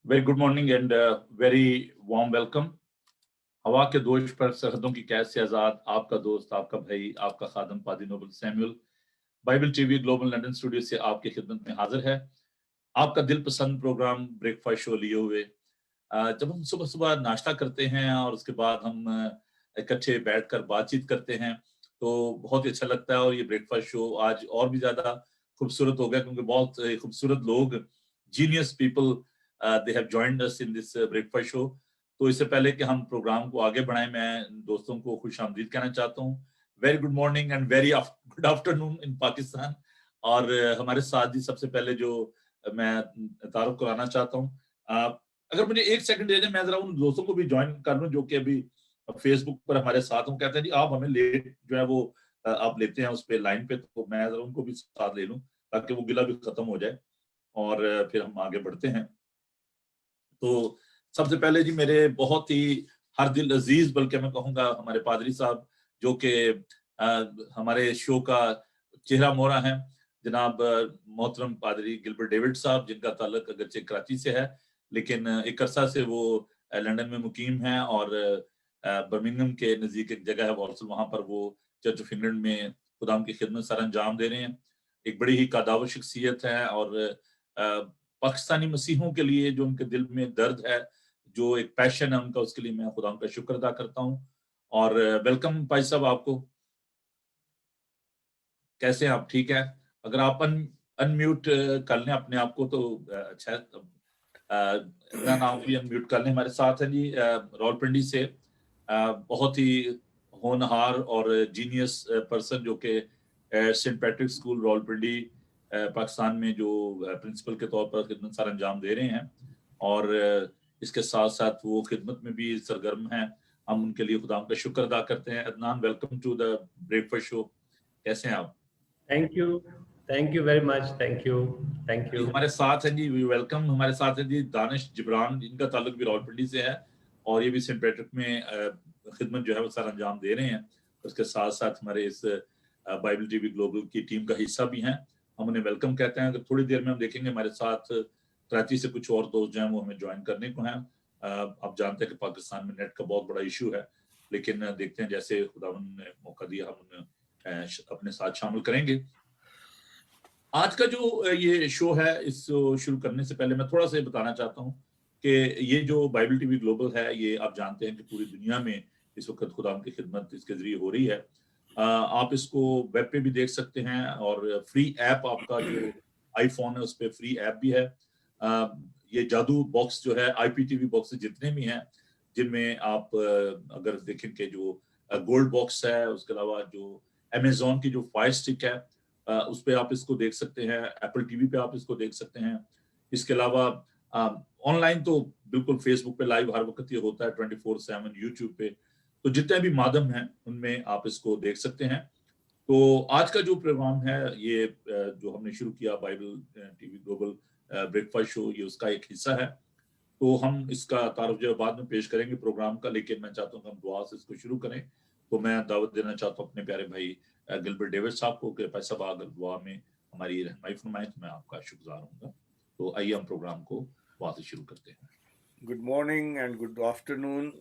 Very good morning and very warm welcome. हवा के दोष पर सरहदों की कैद से आजाद, आपका दोस्त, आपका भाई, आपका खादम पादी Noble Samuel Bible TV global London studio से आपकी खिदमत में हाजिर है। आपका दिल पसंद प्रोग्राम ब्रेकफास्ट शो लिए हुए। जब हम सुबह सुबह नाश्ता करते हैं और उसके बाद हम इकट्ठे बैठकर बातचीत करते हैं तो बहुत ही अच्छा लगता है। और ये ब्रेकफास्ट शो आज और भी ज्यादा खूबसूरत हो गया क्योंकि बहुत खूबसूरत लोग, genius people, they have joined us in this breakfast show. तो इससे पहले कि हम प्रोग्राम को आगे बढ़ाएं, मैं दोस्तों को खुश आमदीद कहना चाहता हूँ। Very good morning and very good afternoon in Pakistan. और हमारे साथ ही सबसे पहले जो मैं तारुफ कराना चाहता हूँ, अगर मुझे एक सेकंड दे दें, मैं जरा उन दोस्तों को भी ज्वाइन कर लूं जो कि अभी फेसबुक पर हमारे साथ हूँ। कहते हैं जी आप हमें लेट जो है वो आप लेते हैं उस पे लाइन पे, तो मैं जरा उनको भी साथ ले लूं ताकि वो गिला भी खत्म हो जाए और फिर हम आगे बढ़ते हैं। तो सबसे पहले जी मेरे बहुत ही हर दिल अजीज, बल्कि मैं कहूँगा हमारे पादरी साहब जो कि हमारे शो का चेहरा मोहरा है, जनाब मोहतरम पादरी गिलबर्ट डेविड साहब, जिनका ताल्लुक अगरचे कराची से है लेकिन एक अरसा से वो लंदन में मुकीम हैं और बर्मिंघम के नज़दीक एक जगह है वॉल्सल, वहाँ पर वो चर्च ऑफ इंग्लैंड में खुदाम की खिदमत सर अंजाम दे रहे हैं। एक बड़ी ही कादावर शख्सियत है और पाकिस्तानी मसीहों के लिए जो उनके दिल में दर्द है, जो एक पैशन है उनका, उसके लिए मैं खुदा का शुक्र अदा करता हूँ। और वेलकम भाई साहब आपको। कैसे हैं आप? ठीक है? अगर आप अनम्यूट कर लें अपने आप को तो अच्छा है। मेरा नाम भी अनम्यूट कर लें। हमारे साथ है जी रावलपिंडी से बहुत ही होनहार और जीनियस पर्सन जो कि Saint Patrick school Rawalpindi Pakistan में जो प्रिंसिपल के तौर पर खिदमत सर अंजाम दे रहे हैं और इसके साथ साथ वो खिदमत में भी सरगर्म हैं। हम उनके लिए खुदा का शुक्र अदा करते हैं। Adnan, welcome to the breakfast show. कैसे हैं आप? Thank you very much, thank you. हमारे साथ हैं जी, वेलकम, हमारे साथ हैं जी दानिश जिब्रान, जिनका ताल्लुक भी रावलपिंडी से है और ये भी सेंट पैट्रिक में खिदमत जो है वो सर अंजाम दे रहे हैं। उसके साथ साथ हमारे इस बाइबल टीवी ग्लोबल की टीम का हिस्सा भी हैं। हम उन्हें वेलकम कहते हैं। अगर थोड़ी देर में हम देखेंगे हमारे साथ कराची से कुछ और दोस्त जो हैं वो हमें ज्वाइन करने को हैं। आप जानते हैं कि पाकिस्तान में नेट का बहुत बड़ा इशू है, लेकिन देखते हैं जैसे खुदावन ने मौका दिया हम उन्हें अपने साथ शामिल करेंगे। आज का जो ये शो है, इस शुरू करने से पहले मैं थोड़ा सा बताना चाहता हूँ कि ये जो बाइबल टीवी ग्लोबल है, ये आप जानते हैं कि पूरी दुनिया में इस वक्त खुदा की खिदमत इसके जरिए हो रही है। आप इसको वेब पे भी देख सकते हैं और फ्री ऐप, आपका जो आईफोन है उस पर फ्री ऐप भी है। ये जादू बॉक्स जो है, आईपीटीवी बॉक्स जितने भी हैं, जिनमें आप अगर देखें कि जो गोल्ड बॉक्स है, उसके अलावा जो अमेजोन की जो फायर स्टिक है उस पे आप इसको देख सकते हैं, एप्पल टीवी पे आप इसको देख सकते हैं। इसके अलावा ऑनलाइन तो बिल्कुल फेसबुक पे लाइव हर वक्त ये होता है 24/7, यूट्यूब पे, तो जितने भी माध्यम हैं उनमें आप इसको देख सकते हैं। तो आज का जो प्रोग्राम है ये जो हमने शुरू किया Bible TV global breakfast show, ये उसका एक हिस्सा है। तो हम इसका तारुफ जो है बाद में पेश करेंगे प्रोग्राम का, लेकिन मैं चाहता हूँ कि हम दुआ से इसको शुरू करें। तो मैं दावत देना चाहता हूँ अपने प्यारे भाई गिलबर्ट डेविड साहब को कि भाई साहब अगर दुआ में हमारी रहनुमाई फरमाएं तो मैं आपका शुक्रगुजार हूँगा। तो आइए हम प्रोग्राम को दुआ से शुरू करते हैं। Good morning and good afternoon.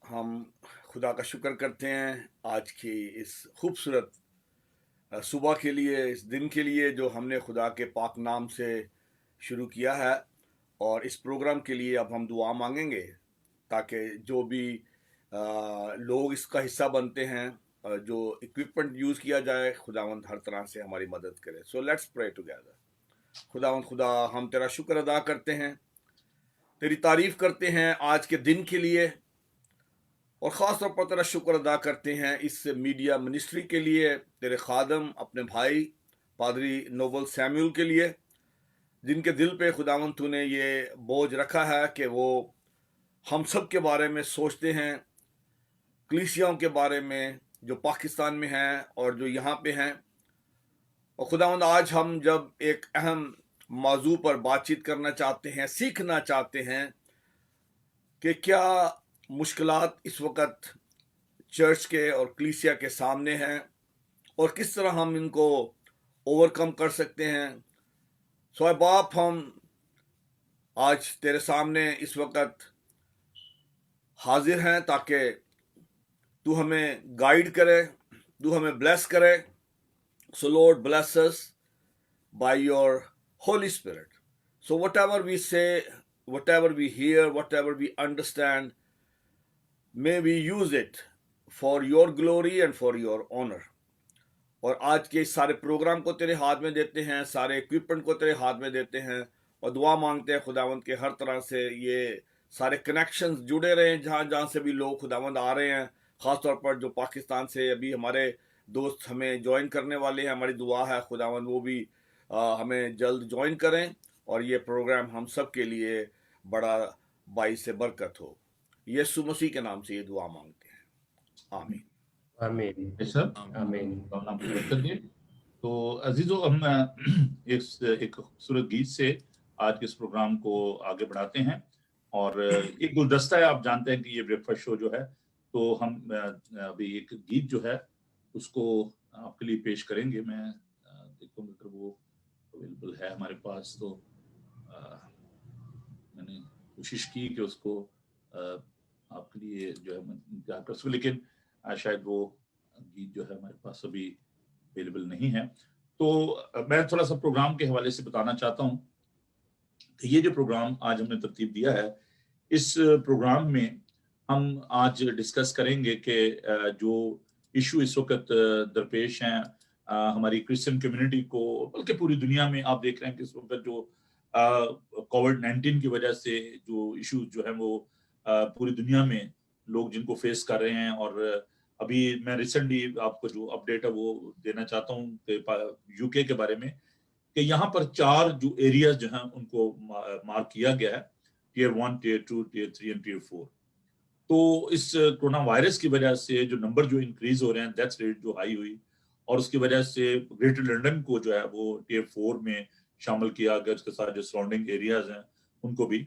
हम खुदा का शुक्र करते हैं आज की इस खूबसूरत सुबह के लिए, इस दिन के लिए जो हमने खुदा के पाक नाम से शुरू किया है। और इस प्रोग्राम के लिए अब हम दुआ मांगेंगे ताकि जो भी लोग इसका हिस्सा बनते हैं, जो इक्विपमेंट यूज़ किया जाए, खुदावंद हर तरह से हमारी मदद करे। So let's pray together. खुदावंद खुदा, हम तेरा शुक्र अदा करते हैं, तेरी तारीफ करते हैं आज के दिन के लिए, और ख़ास तौर पर तेरा शुक्र अदा करते हैं इस मीडिया मिनिस्ट्री के लिए, तेरे खादम अपने भाई पादरी नोबल सैमुअल के लिए, जिनके दिल पे खुदावंद तूने ये बोझ रखा है कि वो हम सब के बारे में सोचते हैं, कलीसियाओं के बारे में जो पाकिस्तान में हैं और जो यहाँ पे हैं। और खुदावंद आज हम जब एक अहम मौजू पर बातचीत करना चाहते हैं, सीखना चाहते हैं कि क्या मुश्किलात इस वक्त चर्च के और कलीसिया के सामने हैं और किस तरह हम इनको ओवरकम कर सकते हैं। सो बाप, हम आज तेरे सामने इस वक्त हाजिर हैं ताकि तू हमें गाइड करे, तू हमें ब्लेस करे. So Lord, bless us by your Holy Spirit. So whatever we say, whatever we hear, whatever we understand, may we use it for your glory and for your honor. और आज के सारे programme को तेरे हाथ में देते हैं, सारे इक्विपमेंट को तेरे हाथ में देते हैं और दुआ मांगते हैं खुदावंद के हर तरह से ये सारे कनेक्शंस जुड़े रहें जहाँ जहाँ से भी लोग खुदावंद आ रहे हैं. ख़ासतौर पर जो पाकिस्तान से अभी हमारे दोस्त हमें ज्वाइन करने वाले हैं, हमारी दुआ है खुदावंद वो भी हमें जल्द ज्वाइन करें और ये प्रोग्राम हम सब के लिए बड़ा बाइस से बरकत हो. यीशु मसीह के नाम से ये दुआ मांगते हैं, आमीन. आमीन. यस सर, आमीन. नाम की बरकत दिए. तो अजीजों, हम एक खूबसूरत गीत से आज के इस प्रोग्राम को आगे बढ़ाते हैं. और एक गुलदस्ता है, आप जानते हैं कि ये ब्रेकफास्ट शो जो है, तो हम अभी एक गीत जो है उसको आपके लिए पेश करेंगे. मैं देखूंगा अगर वो अवेलेबल है हमारे पास, तो मैंने कोशिश की कि उसको आपके लिए जो है मैं इंतजार कर सकूं, लेकिन शायद वो गीत जो है हमारे पास अभी अवेलेबल नहीं है. तो मैं थोड़ा सा प्रोग्राम के हवाले से बताना चाहता हूं कि ये जो प्रोग्राम आज हमने तरतीब दिया है, इस प्रोग्राम में हम आज डिस्कस करेंगे कि जो इशू इस वक्त दरपेश हैं हमारी क्रिश्चियन कम्युनिटी को, बल्कि पूरी दुनिया में. आप देख रहे हैं कि इस वक्त जो कोविड-19 की वजह से जो इशू जो है वो पूरी दुनिया में लोग जिनको फेस कर रहे हैं. और अभी मैं रिसेंटली आपको जो अपडेट है वो देना चाहता हूँ कि यूके के बारे में, कि यहाँ पर 4 जो एरियाज जो हैं उनको मार्क किया गया है, tier 1, tier 2, tier 3 and tier 4. तो इस कोरोना वायरस की वजह से जो नंबर जो इंक्रीज हो रहे हैं, डेथ रेट जो हाई हुई, और उसकी वजह से ग्रेटर लंदन को जो है वो टियर 4 में शामिल किया गया. उसके साथ जो सराउंडिंग एरियाज हैं उनको भी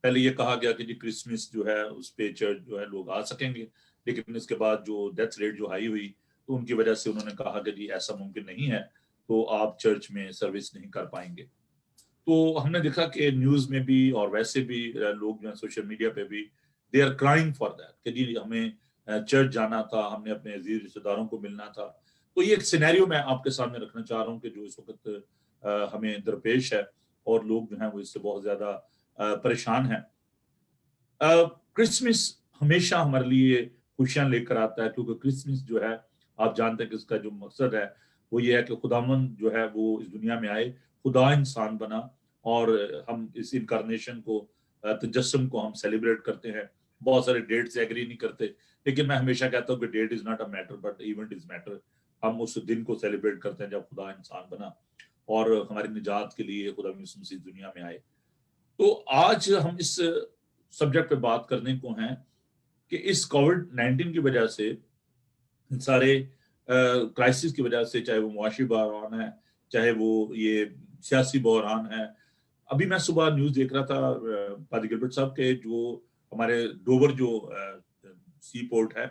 पहले ये कहा गया कि जी क्रिसमस जो है उस पे चर्च जो है लोग आ सकेंगे, लेकिन इसके बाद जो डेथ रेट जो हाई हुई तो उनकी वजह से उन्होंने कहा कि जी ऐसा मुमकिन नहीं है, तो आप चर्च में सर्विस नहीं कर पाएंगे. तो हमने देखा कि न्यूज में भी और वैसे भी लोग जो है सोशल मीडिया पे भी they are crying for that कि जी हमें चर्च जाना था, हमने अपने अजीज रिश्तेदारों को मिलना था. तो ये एक सिनेरियो मैं आपके सामने रखना चाह रहा हूँ कि जो इस वक्त हमें दरपेश है और लोग जो हैं वो इससे बहुत ज्यादा परेशान हैं. क्रिसमस हमेशा हमारे लिए खुशियां लेकर आता है, क्योंकि क्रिसमस जो है आप जानते हैं कि इसका जो मकसद है वो ये है कि खुदावंद जो है वो इस दुनिया में आए, खुदा इंसान बना, और हम इस इनकारनेशन को, तजस्सुम को हम सेलिब्रेट करते हैं. बहुत सारे डेट से एग्री नहीं करते, लेकिन मैं हमेशा कहता हूँ कि date is not a matter but event is matter. हम उस दिन को सेलिब्रेट करते हैं जब खुदा इंसान बना और हमारी निजात के लिए खुदा यीशु मसीह दुनिया में आए. तो आज हम इस सब्जेक्ट पे बात करने को हैं कि इस कोविड-19 की वजह से, इन सारे क्राइसिस की वजह से, चाहे वो मुआशी बहरान है, चाहे वो ये सियासी बहरान है. अभी मैं सुबह न्यूज देख रहा था पादी गिलबर्ट साहब के, जो हमारे डोवर जो सी पोर्ट है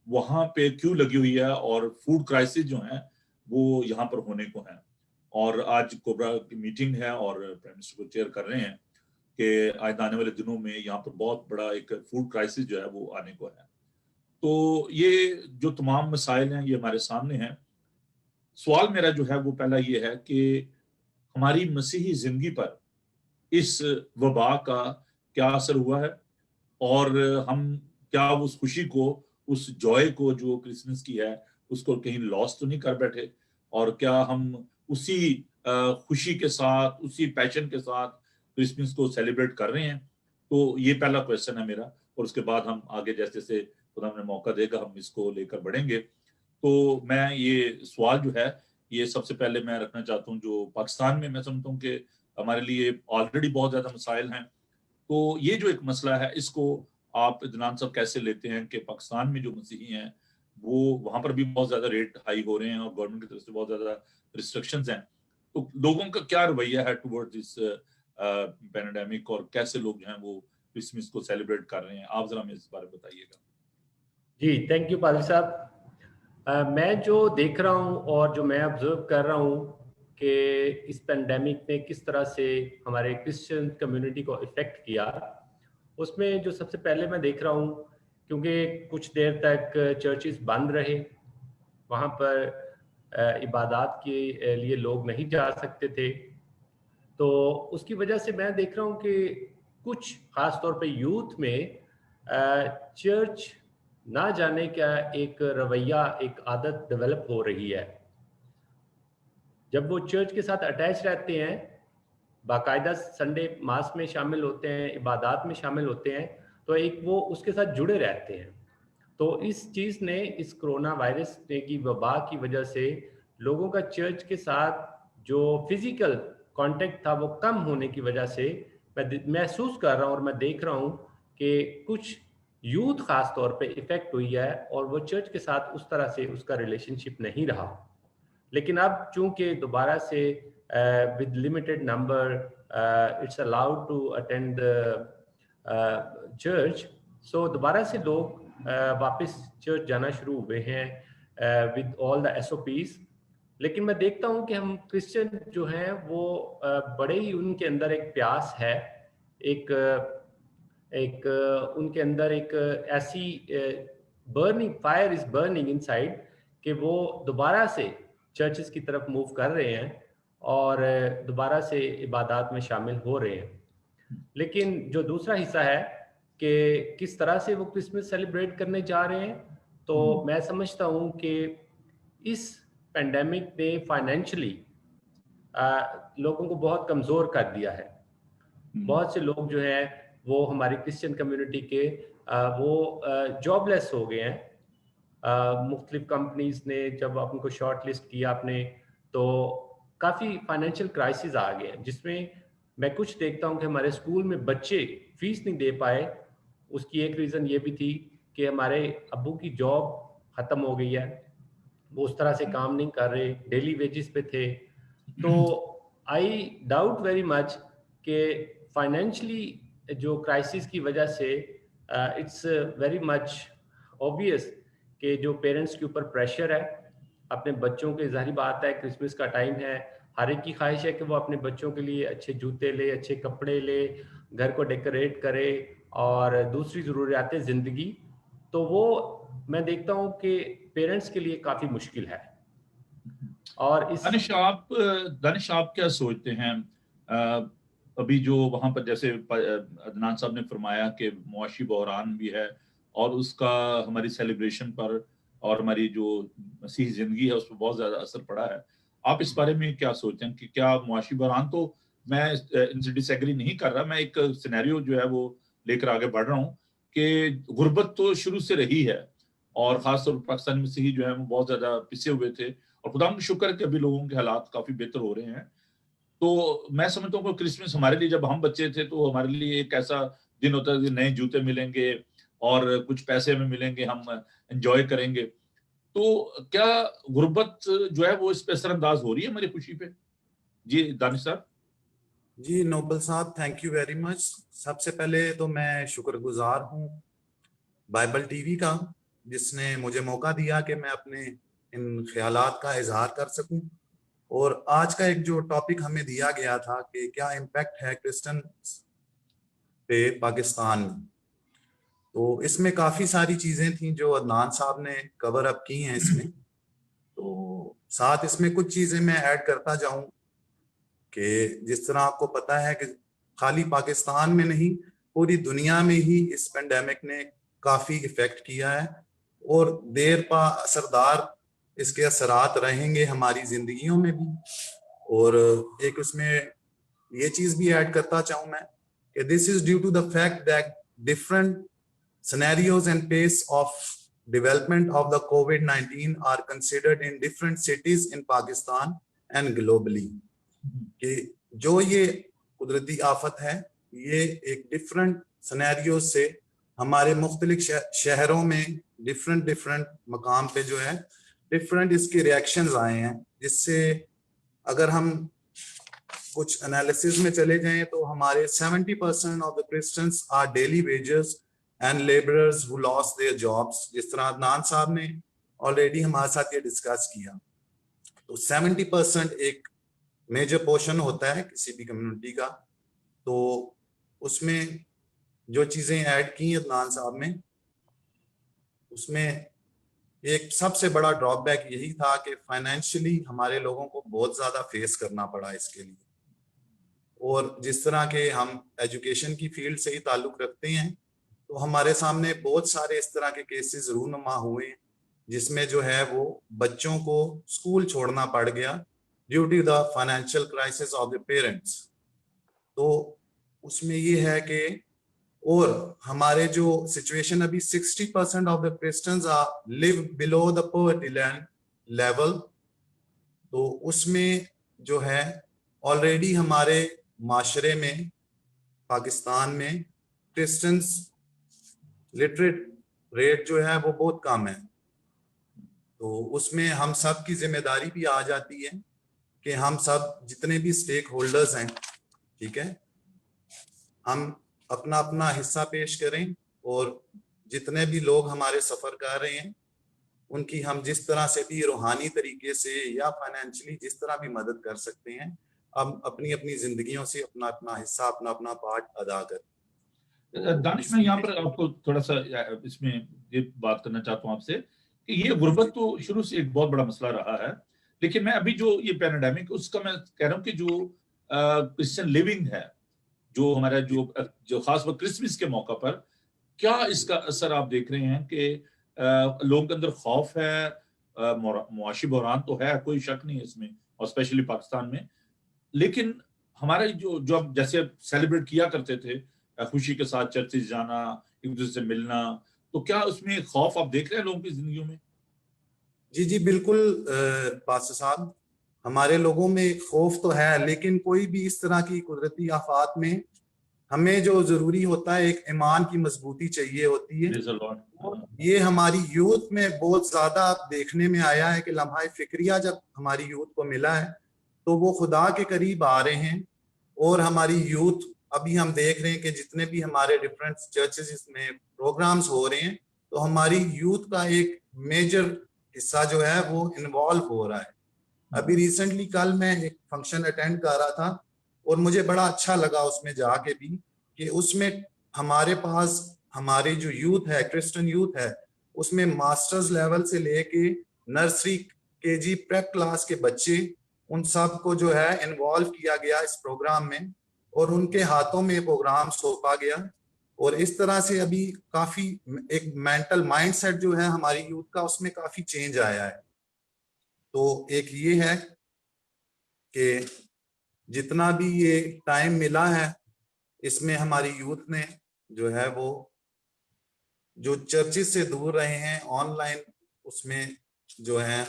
वहां पे क्यू लगी हुई है और फूड क्राइसिस जो है वो यहाँ पर होने को है. और आज कोबरा की मीटिंग है और प्राइम मिनिस्टर को चेयर कर रहे हैं कि आज आने वाले दिनों में यहाँ पर बहुत बड़ा एक फूड क्राइसिस जो है वो आने को है. तो ये जो तमाम मसाइल हैं ये हमारे सामने हैं. सवाल मेरा जो है वो पहला ये है कि हमारी मसीही जिंदगी पर इस वबा का क्या असर हुआ है, और हम क्या उस खुशी को, उस जॉय को जो क्रिसमस की है उसको कहीं लॉस तो नहीं कर बैठे, और क्या हम उसी खुशी के साथ, उसी पैशन के साथ क्रिसमस को सेलिब्रेट कर रहे हैं. तो ये पहला क्वेश्चन है मेरा, और उसके बाद हम आगे जैसे जैसे खुदा हमें मौका देगा हम इसको लेकर बढ़ेंगे. तो मैं ये सवाल जो है ये सबसे पहले मैं रखना चाहता हूँ, जो पाकिस्तान में मैं समझता हूँ कि हमारे लिए ऑलरेडी बहुत ज्यादा मसाइल हैं. तो ये जो एक मसला है इसको आप इदनान साहब कैसे लेते हैं कि पाकिस्तान में जो मसीही हैं वो वहां पर भी बहुत ज्यादा रेट हाई हो रहे हैं और गवर्नमेंट की तरफ से बहुत ज्यादा रिस्ट्रिक्शंस हैं. तो लोगों का क्या रवैया है टुवर्ड दिस पैंडेमिक, और कैसे लोग जो हैं वो क्रिसमस को सेलिब्रेट कर रहे हैं? आप जरा हमें इस बारे में बताइएगा. जी, थैंक यू पादरी साहब. मैं जो देख रहा हूँ और जो मैं ऑब्जर्व कर रहा हूँ कि इस पेंडेमिक ने किस तरह से हमारे क्रिश्चियन कम्युनिटी को इफ़ेक्ट किया, उसमें जो सबसे पहले मैं देख रहा हूँ, क्योंकि कुछ देर तक चर्चेस बंद रहे, वहाँ पर इबादत के लिए लोग नहीं जा सकते थे, तो उसकी वजह से मैं देख रहा हूँ कि कुछ ख़ास तौर पे यूथ में चर्च ना जाने का एक रवैया, एक आदत डेवलप हो रही है। जब वो चर्च के साथ अटैच रहते हैं, बाकायदा संडे मास में शामिल होते हैं, इबादत में शामिल होते हैं, तो एक वो उसके साथ जुड़े रहते हैं। तो इस चीज़ ने, इस कोरोना वायरस ने की वबा की वजह से लोगों का चर्च के साथ जो फिजिकल कांटेक्ट था वो कम होने की वजह से मैं महसूस कर रहा हूँ और मैं देख रहा हूँ कि कुछ यूथ खास तौर पे इफेक्ट हुई है और वो चर्च के साथ उस तरह से उसका रिलेशनशिप नहीं रहा। लेकिन अब चूंकि दोबारा से with limited number it's allowed to attend church, so दोबारा से लोग वापस चर्च जाना शुरू हुए हैं विद ऑल द SOPs। लेकिन मैं देखता हूँ कि हम क्रिश्चियन जो हैं वो बड़े ही उनके अंदर एक प्यास है, एक उनके अंदर एक ऐसी burning fire is burning inside कि वो दोबारा से चर्चेस की तरफ मूव कर रहे हैं और दोबारा से इबादत में शामिल हो रहे हैं। लेकिन जो दूसरा हिस्सा है कि किस तरह से वो क्रिसमस सेलिब्रेट करने जा रहे हैं, तो मैं समझता हूँ कि इस पेंडेमिक ने फाइनेंशियली लोगों को बहुत कमज़ोर कर दिया है। बहुत से लोग जो हैं वो हमारी क्रिश्चियन कम्युनिटी के वो जॉबलेस हो गए हैं। मुख्तलिफ कंपनीज ने जब उनको शॉर्ट लिस्ट किया आपने, तो काफ़ी फाइनेंशियल क्राइसिस आ गए हैं, जिसमें मैं कुछ देखता हूँ कि हमारे स्कूल में बच्चे फीस नहीं दे पाए। उसकी एक रीज़न ये भी थी कि हमारे अब्बू की जॉब ख़त्म हो गई है, वो उस तरह से काम नहीं कर रहे, डेली वेजेस पे थे। तो आई डाउट वेरी मच कि फाइनेंशियली जो क्राइसिस की वजह से इट्स वेरी मच ऑब्वियस कि जो पेरेंट्स के ऊपर प्रेशर है अपने बच्चों के, ज़ाहिर बात है क्रिसमस का टाइम है, हर एक की ख्वाहिश है कि वो अपने बच्चों के लिए अच्छे जूते ले, अच्छे कपड़े ले, घर को डेकोरेट करे और दूसरी ज़रूरियातें ज़िंदगी। तो वो मैं देखता हूँ कि पेरेंट्स के लिए काफ़ी मुश्किल है। और इस दानिश आप क्या सोचते हैं? अभी जो वहां पर जैसे अदनान साहब ने फरमाया कि मुआशी बहरान भी है और उसका हमारी सेलिब्रेशन पर और हमारी जो मसीही जिंदगी है उस पर बहुत ज्यादा असर पड़ा है। आप इस बारे में क्या सोचते हैं कि क्या मुआशी बहरान, तो मैं इनसे डिसएग्री नहीं कर रहा, मैं एक सिनेरियो जो है वो लेकर आगे बढ़ रहा हूँ कि गुर्बत तो शुरू से रही है और खासतौर पर पाकिस्तान मसीही जो है वो बहुत ज्यादा पिसे हुए थे और खुदा का शुक्र है कि अभी लोगों के हालात काफी बेहतर हो रहे हैं। तो मैं समझता हूँ कि क्रिसमस हमारे लिए, जब हम बच्चे थे तो हमारे लिए एक ऐसा दिन होता है कि नए जूते मिलेंगे और कुछ पैसे हमें मिलेंगे, हम एंजॉय करेंगे। तो क्या गुर्बत जो है वो इस पे असरअंदाज हो रही है हमारी खुशी पे? जी दानिश साहब। जी नोबल साहब, थैंक यू वेरी मच। सबसे पहले तो मैं शुक्रगुजार हूँ बाइबल टीवी का, जिसने मुझे मौका दिया कि मैं अपने इन ख्यालात का इजहार कर सकूं। और आज का एक जो टॉपिक हमें दिया गया था कि क्या इम्पैक्ट है क्रिश्चियन पे पाकिस्तान में, तो इसमें काफ़ी सारी चीज़ें थी जो अदनान साहब ने कवर अप की हैं इसमें। तो साथ इसमें कुछ चीज़ें मैं ऐड करता जाऊं कि जिस तरह आपको पता है कि खाली पाकिस्तान में नहीं, पूरी दुनिया में ही इस पेंडेमिक ने काफ़ी इफ़ेक्ट किया है और देर पा असरदार इसके असरात रहेंगे हमारी ज़िंदगियों में भी। और एक उसमें ये चीज़ भी ऐड करता चाहूँ मैं कि this is due to the fact that different scenarios and pace of development of the COVID-19 are considered in different cities in Pakistan and globally. कि जो ये कुदरती आफत है ये एक डिफरेंट सिनेरियो से हमारे मुख्तलिफ शहरों में डिफरेंट मकाम पे जो है डिफरेंट इसके रिएक्शंस आए हैं, जिससे अगर हम कुछ एनालिसिस में चले जाएं तो हमारे 70% of the Christians are daily wagers and labourers who lost their jobs. जिस तरह अदनान साहब ने ऑलरेडी हमारे साथ ये डिस्कस किया, तो 70% एक मेजर पोर्शन होता है किसी भी कम्युनिटी का। तो उसमें जो चीजें ऐड की अदनान साहब ने, उसमें एक सबसे बड़ा ड्रॉबैक यही था कि फाइनेंशियली हमारे लोगों को बहुत ज्यादा फेस करना पड़ा इसके लिए। और जिस तरह के हम एजुकेशन की फील्ड से ही ताल्लुक रखते हैं, तो हमारे सामने बहुत सारे इस तरह के केसेस रूनुमा हुए जिसमें जो है वो बच्चों को स्कूल छोड़ना पड़ गया due to the financial crisis of the parents. तो उसमें ये है कि और हमारे जो सिचुएशन अभी 60% of the Christians are live below the poverty level. तो उसमें जो है ऑलरेडी हमारे माशरे में, पाकिस्तान में क्रिश्चियंस लिटरेट रेट जो है वो बहुत कम है। तो उसमें हम सब की जिम्मेदारी भी आ जाती है कि हम सब जितने भी स्टेक होल्डर्स हैं, ठीक है, हम अपना अपना हिस्सा पेश करें और जितने भी लोग हमारे सफर कर रहे हैं उनकी हम जिस तरह से भी रूहानी तरीके से या फाइनेंशियली जिस तरह भी मदद कर सकते हैं, हम अपनी अपनी जिंदगियों से अपना अपना हिस्सा, अपना अपना पार्ट अदा करें। दानिश, मैं यहाँ पर आपको थोड़ा सा इसमें ये बात करना चाहता हूँ आपसे कि ये गुर्बत तो शुरू से एक बहुत बड़ा मसला रहा है, लेकिन मैं अभी जो ये पैंडेमिक उसका मैं कह रहा हूँ कि जो क्रिश्चियन लिविंग है, जो हमारा जो खास वक्त क्रिसमस के मौका पर, क्या इसका असर आप देख रहे हैं कि लोगों के अंदर खौफ है, मुआशी बहरान तो है, कोई शक नहीं है इसमें, और स्पेशली पाकिस्तान में, लेकिन हमारा जो अब जैसे सेलिब्रेट किया करते थे, खुशी के साथ चर्चेज जाना, एक दूसरे से मिलना, तो क्या उसमें खौफ आप देख रहे हैं लोगों की जिंदगियों में? जी जी बिल्कुल पास्टर साहब, हमारे लोगों में खौफ तो है, लेकिन कोई भी इस तरह की कुदरती आफात में हमें जो जरूरी होता है एक ईमान की मजबूती चाहिए होती है। Praise the Lord. ये हमारी यूथ में बहुत ज्यादा देखने में आया है कि लम्हा फिक्रिया जब हमारी यूथ को मिला है तो वो खुदा के करीब आ रहे हैं। और हमारी यूथ, अभी हम देख रहे हैं कि जितने भी हमारे डिफरेंट चर्चेस में प्रोग्राम्स हो रहे हैं, तो हमारी यूथ का एक मेजर हिस्सा जो है वो इन्वॉल्व हो रहा है। अभी रिसेंटली कल मैं एक फंक्शन अटेंड कर रहा था और मुझे बड़ा अच्छा लगा उसमें जाके भी कि उसमें हमारे पास हमारे जो यूथ है, क्रिश्चियन यूथ है, उसमें मास्टर्स लेवल से लेके नर्सरी केजी प्रेप क्लास के बच्चे, उन सब को जो है इन्वॉल्व किया गया इस प्रोग्राम में और उनके हाथों में प्रोग्राम सौंपा गया। और इस तरह से अभी काफी एक मेंटल माइंडसेट जो है हमारी यूथ का, उसमें काफी चेंज आया है। तो एक ये है कि जितना भी ये टाइम मिला है इसमें हमारी यूथ ने जो है वो जो चर्चिस से दूर रहे हैं, ऑनलाइन उसमें जो है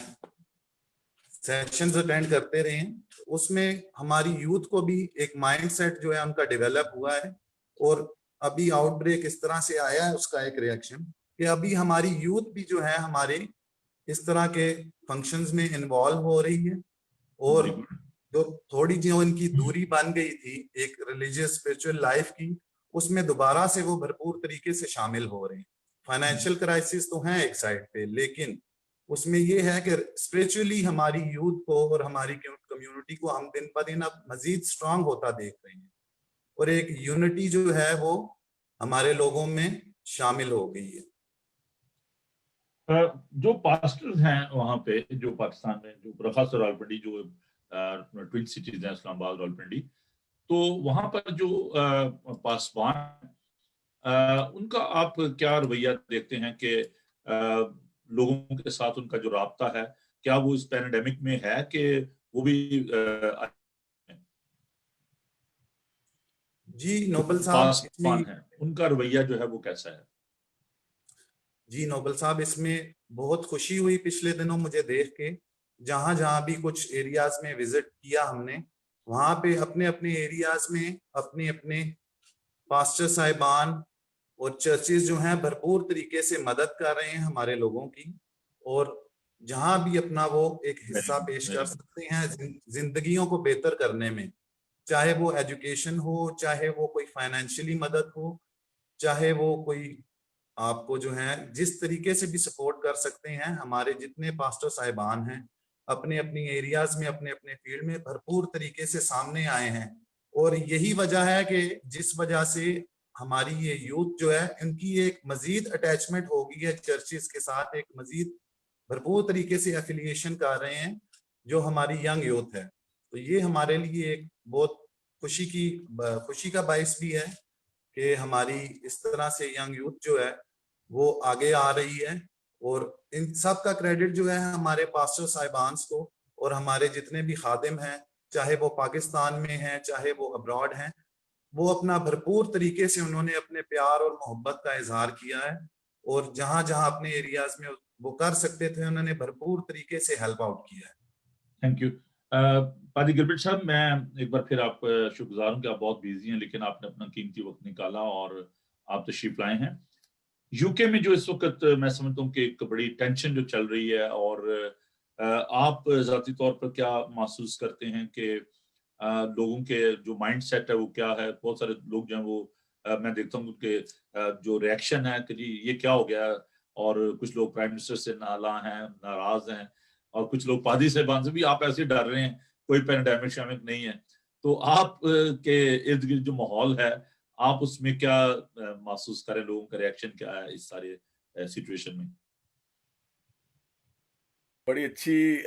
सेशंस अटेंड करते रहे हैं, उसमें हमारी यूथ को भी एक माइंडसेट जो है उनका डेवलप हुआ है। और अभी आउटब्रेक इस तरह से आया है, उसका एक रिएक्शन कि अभी हमारी यूथ भी जो है हमारे इस तरह के फंक्शंस में इन्वॉल्व हो रही है। और जो थोड़ी जो इनकी दूरी बन गई थी एक रिलीजियस स्पिरिचुअल लाइफ की, उसमें दोबारा से वो भरपूर तरीके से शामिल हो रहे हैं। फाइनेंशियल क्राइसिस तो है एक साइड पे, लेकिन उसमें ये है कि स्पिरिचुअली हमारी यूथ को और हमारी कम्युनिटी को हम दिन ब दिन अब मजीद स्ट्रांग होता देख रहे हैं और एक यूनिटी जो है वो हमारे लोगों में शामिल हो गई है। जो पास्टर्स हैं वहां पे, जो पाकिस्तान में, जो खासतौर रावलपिंडी, जो ट्विन सिटीज हैं इस्लामाबाद रावलपिंडी, तो वहां पर जो पासवान, उनका आप क्या रवैया देखते हैं कि लोगों के साथ उनका जो राब्ता है, क्या वो इस पैंडेमिक में है कि वो भी जी नोबल साहब, पासवान है, उनका रवैया जो है वो कैसा है? जी नोबल साहब, इसमें बहुत खुशी हुई पिछले दिनों मुझे देख के, जहां जहां भी कुछ एरियाज में विजिट किया हमने, वहां पे अपने अपने एरियाज में अपने अपने पास्टर साहिबान और चर्चेस जो हैं भरपूर तरीके से मदद कर रहे हैं हमारे लोगों की। और जहां भी अपना वो एक हिस्सा पेश कर सकते हैं जिंदगियों को बेहतर करने में, चाहे वो एजुकेशन हो, चाहे वो कोई फाइनेंशियली मदद हो, चाहे वो कोई आपको जो है जिस तरीके से भी सपोर्ट कर सकते हैं, हमारे जितने पास्टर साहिबान हैं अपने अपनी एरियाज में, अपने अपने फील्ड में भरपूर तरीके से सामने आए हैं। और यही वजह है कि जिस वजह से हमारी ये यूथ जो है, इनकी एक मजीद अटैचमेंट हो गई है चर्चिस के साथ, एक मजीद भरपूर तरीके से एफिलिएशन कर रहे हैं जो हमारी यंग यूथ है। तो ये हमारे लिए एक बहुत खुशी का बायस भी है कि हमारी इस तरह से यंग यूथ जो है वो आगे आ रही है। और इन सब का क्रेडिट जो है हमारे पास्टर साहिबान को और हमारे जितने भी खादिम हैं, चाहे वो पाकिस्तान में हैं चाहे वो अब्रॉड हैं, वो अपना भरपूर तरीके से उन्होंने अपने प्यार और मोहब्बत का इजहार किया है। और जहां जहां अपने एरियाज में वो कर सकते थे, उन्होंने भरपूर तरीके से हेल्प आउट किया है। Thank you. पादी गिलबर्ट साहब, मैं एक बार फिर आप शुक्रगुजार हूं कि आप बहुत बिजी हैं, लेकिन आपने अपना कीमती वक्त निकाला और आप तशरीफ लाए हैं। यूके में जो इस वक्त मैं समझता हूँ कि एक बड़ी टेंशन जो चल रही है, और आप जाती तौर पर क्या महसूस करते हैं कि लोगों के जो माइंड सेट है वो क्या है? बहुत सारे लोग जो हैं वो मैं देखता हूँ कि जो रिएक्शन है कि जी ये क्या हो गया, और कुछ लोग प्राइम मिनिस्टर से नाराज हैं, और कुछ लोग पादी साहिबान से भी आप ऐसे डर रहे हैं, कोई पैंडेमिक नहीं है। तो आप के इर्द गिर्द जो माहौल है, आप उसमें क्या महसूस करें, लोगों का रिएक्शन क्या है इस सारे सिचुएशन में? बड़ी अच्छी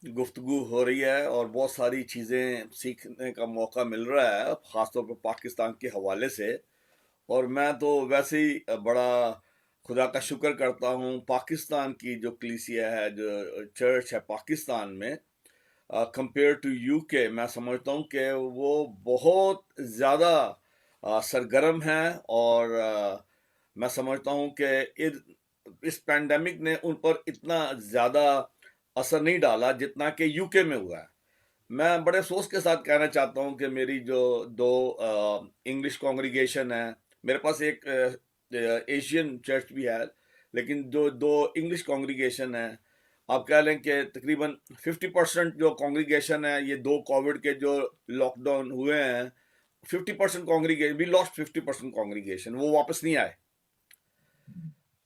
गुफ्तगू हो रही है और बहुत सारी चीज़ें सीखने का मौका मिल रहा है, ख़ासतौर पर पाकिस्तान के हवाले से। और मैं तो वैसे ही बड़ा खुदा का शुक्र करता हूँ, पाकिस्तान की जो कलीसिया है, जो चर्च है पाकिस्तान में, कंपेयर टू यूके, मैं समझता हूँ कि वो बहुत ज़्यादा सरगर्म है। और मैं समझता हूँ कि इस पैंडेमिक ने उन पर इतना ज़्यादा असर नहीं डाला जितना कि यूके में हुआ है। मैं बड़े अफसोस के साथ कहना चाहता हूँ कि मेरी जो दो इंग्लिश कॉन्ग्रीगेशन है, मेरे पास एक एशियन चर्च भी है, लेकिन जो दो इंग्लिश कॉन्ग्रीगेशन है, आप कह लें कि तकरीबन 50% जो कॉन्ग्रीगेशन है, ये दो कोविड के जो लॉकडाउन हुए हैं, 50% कॉन्ग्रीगेशन, वी लॉस्ट 50% कॉन्ग्रीगेशन, वो वापस नहीं आए।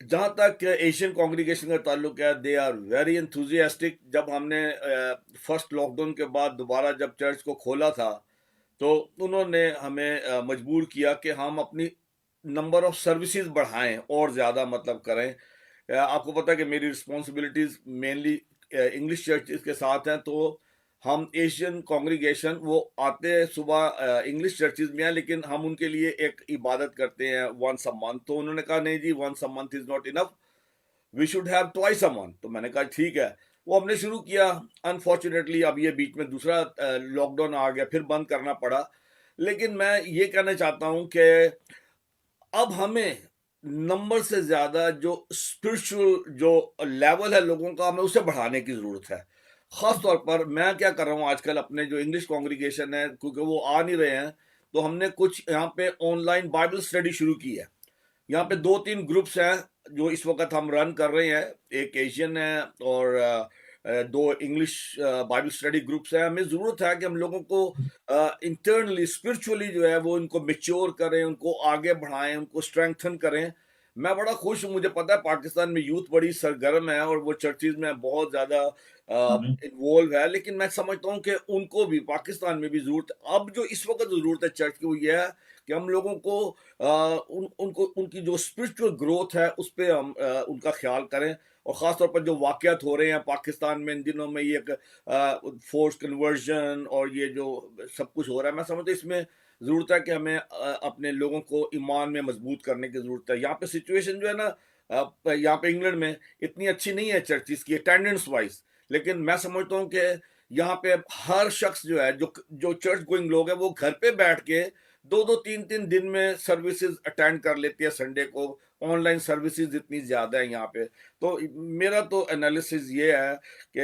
जहाँ तक एशियन कॉन्ग्रीगेशन का ताल्लुक है, दे आर वेरी एंथुजियास्टिक। जब हमने फर्स्ट लॉकडाउन के बाद दोबारा जब चर्च को खोला था, तो उन्होंने हमें मजबूर किया कि हम अपनी नंबर ऑफ सर्विसेज बढ़ाएं और ज़्यादा मतलब करें। आपको पता है कि मेरी रिस्पॉन्सिबिलिटीज़ मेनली इंग्लिश चर्चेस के साथ हैं, तो हम एशियन कॉन्ग्रीगेशन वो आते हैं सुबह इंग्लिश चर्चेस में हैं, लेकिन हम उनके लिए एक इबादत करते हैं वंस अ मंथ। तो उन्होंने कहा नहीं जी, once a month is not enough, we should have twice a month. तो मैंने कहा ठीक है, वो हमने शुरू किया। अनफॉर्चुनेटली अब ये बीच में दूसरा लॉकडाउन आ गया, फिर बंद करना पड़ा। लेकिन मैं ये कहना चाहता हूँ कि अब हमें नंबर से ज्यादा जो स्पिरिचुअल जो लेवल है लोगों का, हमें उसे बढ़ाने की जरूरत है। खास तौर पर मैं क्या कर रहा हूँ आजकल, अपने जो इंग्लिश कॉन्ग्रीगेशन है, क्योंकि वो आ नहीं रहे हैं, तो हमने कुछ यहाँ पे ऑनलाइन बाइबल स्टडी शुरू की है। यहाँ पे 2-3 ग्रुप्स हैं जो इस वक्त हम रन कर रहे हैं, एक एशियन है और दो इंग्लिश बाइबल स्टडी ग्रुप्स हैं। हमें ज़रूरत है कि हम लोगों को इंटरनली स्पिरिचुअली जो है वो इनको मेच्योर करें, उनको आगे बढ़ाएं, उनको स्ट्रेंथन करें। मैं बड़ा खुश हूँ, मुझे पता है पाकिस्तान में यूथ बड़ी सरगर्म है और वो चर्चेज में बहुत ज़्यादा इन्वॉल्व है, लेकिन मैं समझता हूँ कि उनको भी पाकिस्तान में भी ज़रूरत, अब जो इस वक्त ज़रूरत है चर्च की, वो ये है कि हम लोगों को उनको उनकी जो स्पिरिचुअल ग्रोथ है उस पर हम उनका ख्याल करें। और ख़ास तौर पर जो वाक़यात हो रहे हैं पाकिस्तान में इन दिनों में, ये फोर्स कन्वर्जन और ये जो सब कुछ हो रहा है, मैं समझता हूँ इसमें ज़रूरत है कि हमें अपने लोगों को ईमान में मजबूत करने की ज़रूरत है। यहाँ पे सिचुएशन जो है ना, यहाँ पे इंग्लैंड में इतनी अच्छी नहीं है चर्चिस की अटेंडेंस वाइज, लेकिन मैं समझता हूँ कि यहाँ पे हर शख्स जो है, जो चर्च गोइंग लोग है, वो घर पे बैठ के 2-2 3-3 दिन में सर्विसेज अटेंड कर लेती है संडे को। ऑनलाइन सर्विसेज इतनी ज़्यादा है यहाँ पे। तो मेरा तो एनालिसिस ये है कि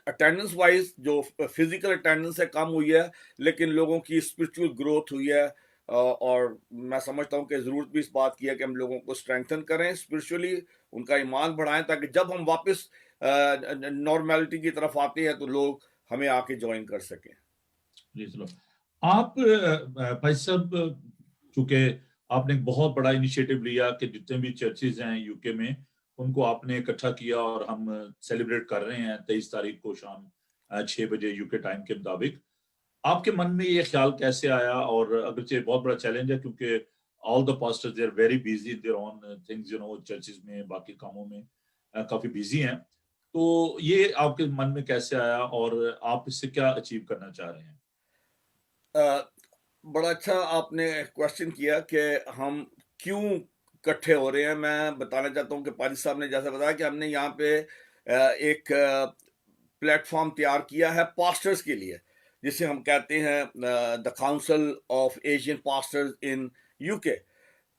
अटेंडेंस वाइज जो फिजिकल अटेंडेंस है कम हुई है, लेकिन लोगों की स्पिरिचुअल ग्रोथ हुई है। और मैं समझता हूँ कि ज़रूरत भी इस बात की है कि हम लोगों को स्ट्रेंथन करें स्पिरिचुअली, उनका ईमान बढ़ाएं, ताकि जब हम वापस नॉर्मेलिटी की तरफ आते हैं तो लोग हमें आके ज्वाइन कर सकें। जी चलो, आप भाई साहब, चूंकि आपने एक बहुत बड़ा इनिशिएटिव लिया कि जितने भी चर्चेज हैं यूके में उनको आपने इकट्ठा किया और हम सेलिब्रेट कर रहे हैं 23 तारीख को शाम 6 बजे यूके टाइम के मुताबिक। आपके मन में ये ख्याल कैसे आया? और अगरचे बहुत बड़ा चैलेंज है क्योंकि all the pastors they are very busy in their own things, churches में, बाकी कामों में काफी बिजी हैं। तो ये आपके मन में कैसे आया और आप इससे क्या अचीव करना चाह रहे हैं? बड़ा अच्छा आपने क्वेश्चन किया कि हम क्यों इकट्ठे हो रहे हैं। मैं बताना चाहता हूँ कि पारिस साहब ने जैसा बताया कि हमने यहाँ पे एक प्लेटफॉर्म तैयार किया है पास्टर्स के लिए, जिसे हम कहते हैं the council of Asian pastors in UK.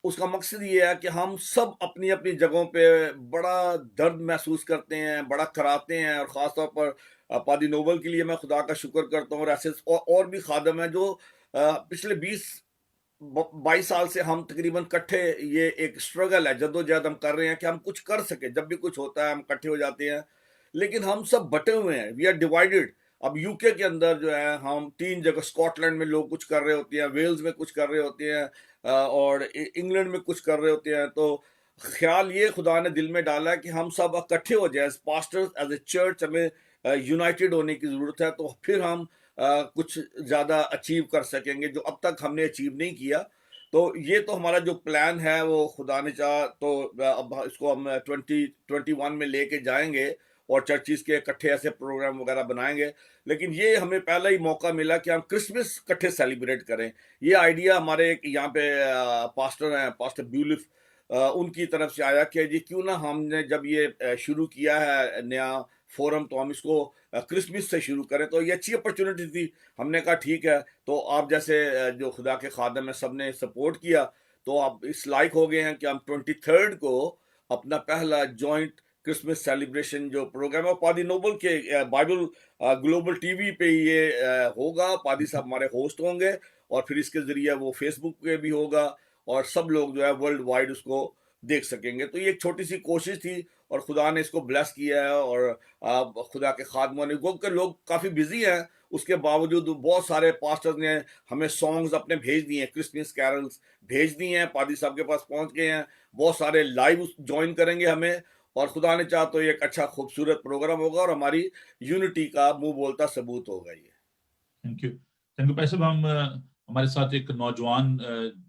उसका मकसद ये है कि हम सब अपनी अपनी जगहों पे बड़ा दर्द महसूस करते हैं, बड़ा कराते हैं, और ख़ास तौर पर पादी नोबल के लिए मैं खुदा का शुक्र करता हूँ, और ऐसे और भी खादम हैं जो पिछले 22 साल से हम तकरीबन इकट्ठे, ये एक स्ट्रगल है, जद्दोजहद हम कर रहे हैं कि हम कुछ कर सके। जब भी कुछ होता है हम इकट्ठे हो जाते हैं, लेकिन हम सब बटे हुए हैं, वी आर डिवाइडेड। अब यूके के अंदर जो है हम 3 जगह, स्कॉटलैंड में लोग कुछ कर रहे होते हैं, वेल्स में कुछ कर रहे होते हैं, और इंग्लैंड में कुछ कर रहे होते हैं। तो ख्याल ये खुदा ने दिल में डाला है कि हम सब इकट्ठे हो जाए as pastors, as a church. हमें यूनाइटेड होने की ज़रूरत है, तो फिर हम कुछ ज़्यादा अचीव कर सकेंगे जो अब तक हमने अचीव नहीं किया। तो ये तो हमारा जो प्लान है वो खुदा ने चाहा तो अब इसको हम 2021 में लेके जाएंगे और चर्चिस के इकट्ठे ऐसे प्रोग्राम वगैरह बनाएंगे। लेकिन ये हमें पहला ही मौका मिला कि हम क्रिसमस इकट्ठे सेलिब्रेट करें। ये आइडिया हमारे एक यहाँ पे पास्टर हैं, पास्टर ब्यूलिफ, उनकी तरफ से आया कि जी क्यों ना हमने जब ये शुरू किया है नया फोरम, तो हम इसको क्रिसमस से शुरू करें। तो ये अच्छी अपॉर्चुनिटी थी। हमने कहा ठीक है, तो आप जैसे जो खुदा के खादम है सब ने सपोर्ट किया, तो आप इस लायक हो गए हैं कि हम 23rd को अपना पहला जॉइंट क्रिसमस सेलिब्रेशन जो प्रोग्राम है, पादी नोबल के बाइबल ग्लोबल टीवी पे ये होगा। पादी साहब हमारे होस्ट होंगे, और फिर इसके जरिए वो फेसबुक पे भी होगा, और सब लोग जो है वर्ल्ड वाइड उसको देख सकेंगे। तो ये एक छोटी सी कोशिश थी, और खुदा ने इसको ब्लेस किया है। और खुदा के खादमों ने, क्योंकि लोग काफ़ी बिजी हैं, उसके बावजूद बहुत सारे पास्टर्स ने हमें सॉन्ग्स अपने भेज दिए हैं, क्रिसमस कैरल्स भेज दिए हैं, पादी साहब के पास पहुंच गए हैं। बहुत सारे लाइव ज्वाइन करेंगे हमें, और खुदा ने चाहा तो ये एक अच्छा खूबसूरत प्रोग्राम होगा, और हमारी यूनिटी का मुंह बोलता सबूत होगा ये। थैंक यू भाई साहब। हम हमारे साथ एक नौजवान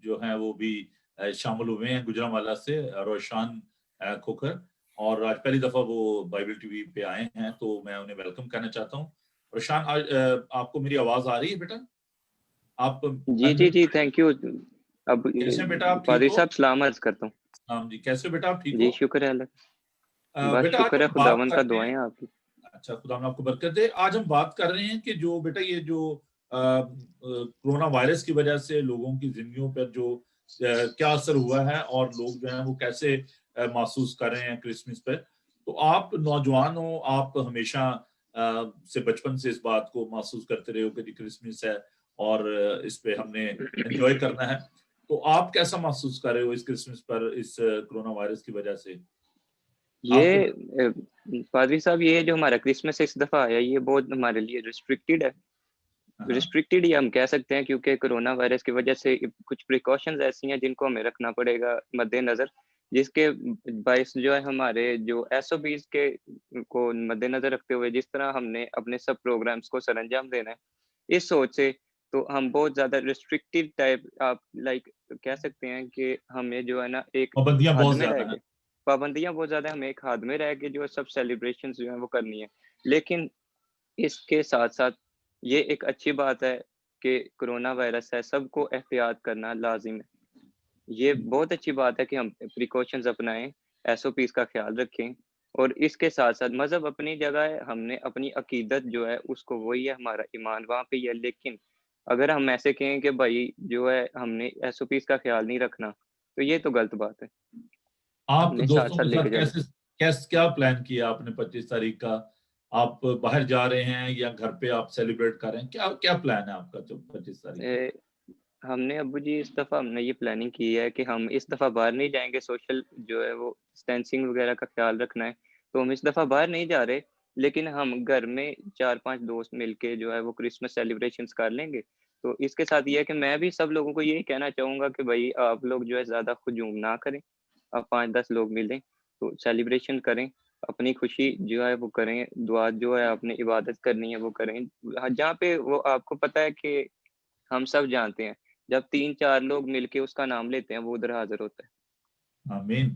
जो हैं वो भी शामिल हुए हैं गुजरांवाला से, रोशान खोखर, और आज पहली दफा वो बाइबल टीवी पे आए हैं, तो मैं उन्हें वेलकम करना चाहता हूँ। रोशान, आज आपको मेरी आवाज आ रही है बेटा? आप जी थैंक यू। अब कैसे हैं बेटा, आप ठीक पादरी हो? साहब सलाम अर्ज करता हूँ। हाँ जी, कैसे हो बेटा, आप ठीक जी हो? शुक्र है अल्लाह। बस बेटा आज शुक्र है, हम बात खुदावन का करते दुआएं हैं। आपकी। अच्छा, खुदा आपको बरकत दे। आज हम बात कर रहे हैं कि जो बेटा ये जो कोरोना वायरस की वजह से लोगों की जिंदगियों पर जो क्या असर हुआ है, और लोग जो हैं वो कैसे महसूस कर रहे हैं क्रिसमस पे। तो आप नौजवान हो, आप हमेशा से बचपन से इस बात को महसूस करते रहे हो कि क्रिसमस है और इस पे हमने एंजॉय करना है। तो आप कैसा महसूस कर रहे हो इस क्रिसमस पर, इस कोरोना वायरस की वजह से? ये पादरी साहब, ये जो हमारा क्रिसमस इस दफा आया, ये बहुत हमारे लिए रिस्ट्रिक्टेड है। रिस्ट्रिक्टेड ही हम कह सकते हैं, क्योंकि कोरोना वायरस की वजह से कुछ प्रिकॉशंस ऐसी हैं जिनको हमें रखना पड़ेगा मद्देनजर, जिसके बायस जो है हमारे जो SOPs के को मद्देनजर रखते हुए जिस तरह हमने अपने सब प्रोग्राम्स को सरअंजाम देना है, इस सोच से तो हम बहुत ज्यादा रिस्ट्रिक्टेड टाइप, आप लाइक कह सकते हैं कि हमें जो है ना एक पाबंदियां हद बहुत में रह ज्यादा के, हैं। पाबंदियां बहुत ज्यादा, हमें एक हद में रह के जो सब सेलिब्रेशन जो है वो करनी है। लेकिन इसके साथ साथ ये एक अच्छी बात है कि कोरोना वायरस है, सबको एहतियात करना लाजिम है। ये बहुत अच्छी बात है कि हम प्रिकॉशंस अपनाएं, SOPs का ख्याल रखें, और इसके साथ साथ मजहब अपनी जगह है, हमने अपनी अकीदत जो है उसको, वही है हमारा ईमान वहाँ पे ही है। लेकिन अगर हम ऐसे कहें कि भाई जो है हमने SOPs का ख्याल नहीं रखना, तो ये तो गलत बात है। आप हमने साथ दोस्तों साथ के लेके साथ जाना। कैसे कैसे क्या प्लान किया आपने 25 तारीख का? आप बाहर जा रहे हैं या घर पे आप सेलिब्रेट कर रहे हैं? क्या क्या प्लान है आपका जो 25 तारीख को? ए, हमने अब्बू जी इस दफ़ा हमने ये प्लानिंग की है कि हम इस दफ़ा बाहर नहीं जाएंगे, सोशल जो है वो डिस्टेंसिंग वगैरह का ख्याल रखना है, तो हम इस दफ़ा बाहर नहीं जा रहे। लेकिन हम घर में 4-5 दोस्त मिलके जो है वो क्रिसमस सेलिब्रेशंस कर लेंगे। तो इसके साथ ये है कि मैं भी सब लोगों को यही कहना चाहूँगा कि भाई आप लोग जो है ज़्यादा हुजूम ना करें, आप 5-10 लोग मिलें, तो सेलिब्रेशन करें, अपनी खुशी जो है वो करें, दुआ जो है आपने इबादत करनी है वो करें। जहाँ पे वो आपको पता है कि हम सब जानते हैं, जब 3-4 लोग मिलके उसका नाम लेते हैं, वो उधर हाज़िर होता है। आमीन।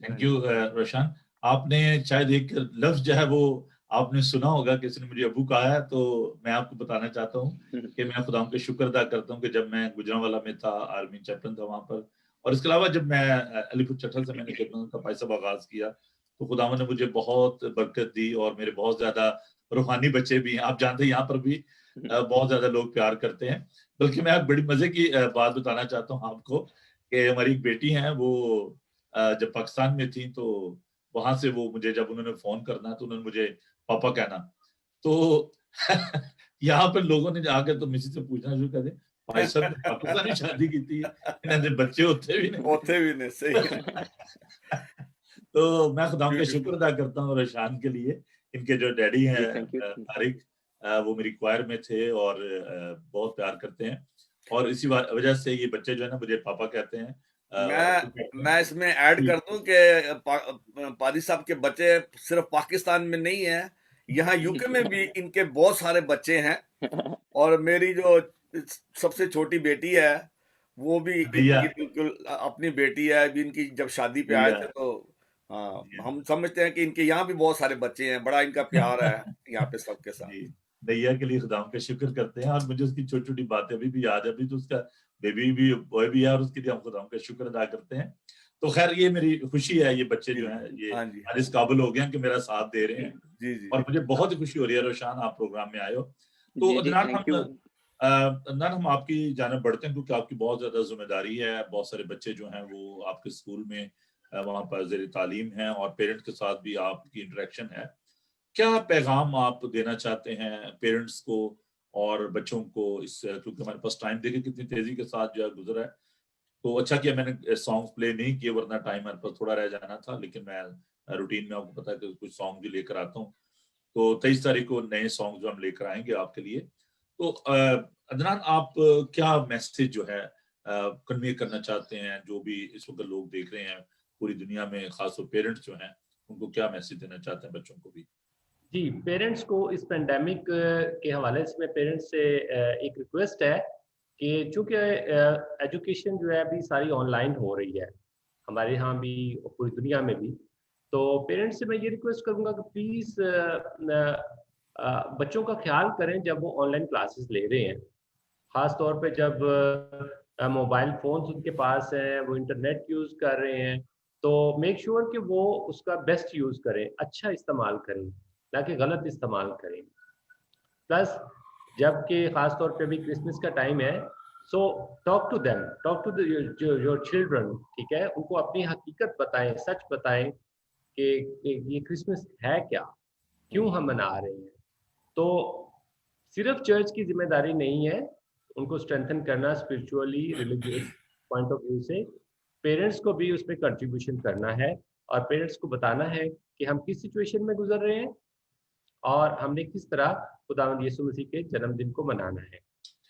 थैंक यू रोशन। आपने शायद एक लफ्ज जो है वो आपने सुना होगा, किसी ने मुझे अबू कहा है, तो मैं आपको बताना चाहता हूँ कि मैं खुदा का शुक्र अदा करता हूँ कि जब मैं गुजरांवाला में था, आर्मी चैप्टन था वहां पर, और इसके अलावा जब मैं अलीपुर चट्ठल से मैंने खिदमत का पैसा आगाज किया, तो खुदावंद ने मुझे बहुत बरकत दी और मेरे बहुत ज्यादा रूहानी बच्चे भी हैं। आप जानते हैं यहाँ पर भी बहुत ज्यादा लोग प्यार करते हैं। बल्कि मैं एक बड़ी मजे की बात बताना चाहता हूँ आपको कि हमारी एक बेटी है, वो जब पाकिस्तान में थी तो वहां से वो मुझे जब उन्होंने फोन करना तो उन्होंने मुझे पापा कहना, तो यहाँ पर लोगों ने आकर तो मुझसे पूछना शुरू कर दिया, भाई साहब ने पाकिस्तानी शादी की थी, इन्होंने बच्चे होते भी नहीं। सही है। तो मैं खुदा का शुक्र ब्यूटीफुल। अदा करता हूँ रोशान के लिए। इनके जो डैडी हैं जी, थैंक यू। तारिक, वो मेरी क्वायर में थे और बहुत प्यार करते हैं, और इसी वजह से ये बच्चे जो है ना मुझे पापा कहते हैं। अब्बू कहते हैं। मैं इसमें ऐड जी, कर दूं कि पादी साहब के बच्चे सिर्फ पाकिस्तान में नहीं है, यहाँ यूके में भी इनके बहुत सारे बच्चे हैं। और मेरी जो सबसे छोटी बेटी है वो भी भैया इनकी बिल्कुल अपनी बेटी है। अभी इनकी जब शादी पे आए भैया थे तो हाँ, जी हम समझते हैं कि इनके यहाँ भी बहुत सारे बच्चे हैं, बड़ा इनका प्यार है यहाँ पे सबके साथ। जी, भैया के लिए खुदा का शुक्र करते हैं, और मुझे उसकी छोटी-छोटी बातें अभी भी याद है। अभी तो उसका बेबी भी बॉय भी है, और उसके लिए हम खुदा का शुक्र अदा करते हैं। तो खैर ये मेरी खुशी है, ये बच्चे जी जो हैं ये हाँ जी आज इस काबिल हो गए हैं कि मेरा साथ दे रहे हैं, जी जी और मुझे बहुत ही खुशी हो रही है रोशान आप प्रोग्राम में आए हो। तो जी, जी, अदनान थैंक यू। हम आपकी जानिब बढ़ते हैं, क्योंकि आपकी बहुत ज्यादा जिम्मेदारी है। बहुत सारे बच्चे जो हैं वो आपके स्कूल में वहाँ पर ज़ेर तालीम हैं, और पेरेंट्स के साथ भी आपकी इंटरेक्शन है। क्या पैगाम आप देना चाहते हैं पेरेंट्स को और बच्चों को, इस क्योंकि हमारे पास टाइम देखिए कितनी तेजी के साथ जो है गुजरा है। तो अच्छा किया मैंने सॉन्ग्स प्ले नहीं किए, वरना टाइम हमारे पास थोड़ा रह जाना था, लेकिन मैं रूटीन में आपको पता है कि कुछ सॉन्ग भी लेकर आता हूँ। तो 23 तारीख को नए सॉन्ग जो हम लेकर आएंगे आपके लिए। तो अदनान, आप क्या मैसेज जो है कन्वे करना चाहते हैं, जो भी इस वक्त लोग देख रहे हैं पूरी दुनिया में, खासतौर पेरेंट्स जो हैं, उनको क्या मैसेज देना चाहते हैं बच्चों को भी? जी, पेरेंट्स को इस पेंडेमिक के हवाले से मैं पेरेंट्स से एक रिक्वेस्ट है कि चूँकि एजुकेशन जो है अभी सारी ऑनलाइन हो रही है, हमारे यहाँ भी और पूरी दुनिया में भी। तो पेरेंट्स से मैं ये रिक्वेस्ट करूँगा कि प्लीज़ बच्चों का ख़्याल करें जब वो ऑनलाइन क्लासेस ले रहे हैं। ख़ास तौर पे जब मोबाइल फ़ोन्स उनके पास हैं, वो इंटरनेट यूज़ कर रहे हैं, तो मेक श्योर कि वो उसका बेस्ट यूज़ करें, अच्छा इस्तेमाल करें, ना कि गलत इस्तेमाल करें। प्लस जबकि ख़ास तौर पे अभी क्रिसमस का टाइम है, so talk to them, talk to the your children, ठीक है? उनको अपनी हकीकत बताएँ, सच बताएँ कि ये क्रिसमस है क्या? क्यों हम मना रहे हैं? तो सिर्फ चर्च की ज़िम्मेदारी नहीं है, उनको स्ट्रेंथन करना spiritually, religious point of view से। पेरेंट्स को भी उसमें कंट्रीब्यूशन करना है, और पेरेंट्स को बताना है कि हम किस सिचुएशन में गुज़र रहे हैं और हमने किस तरह खुदावंद यीशु मसीह के जन्मदिन को मनाना है।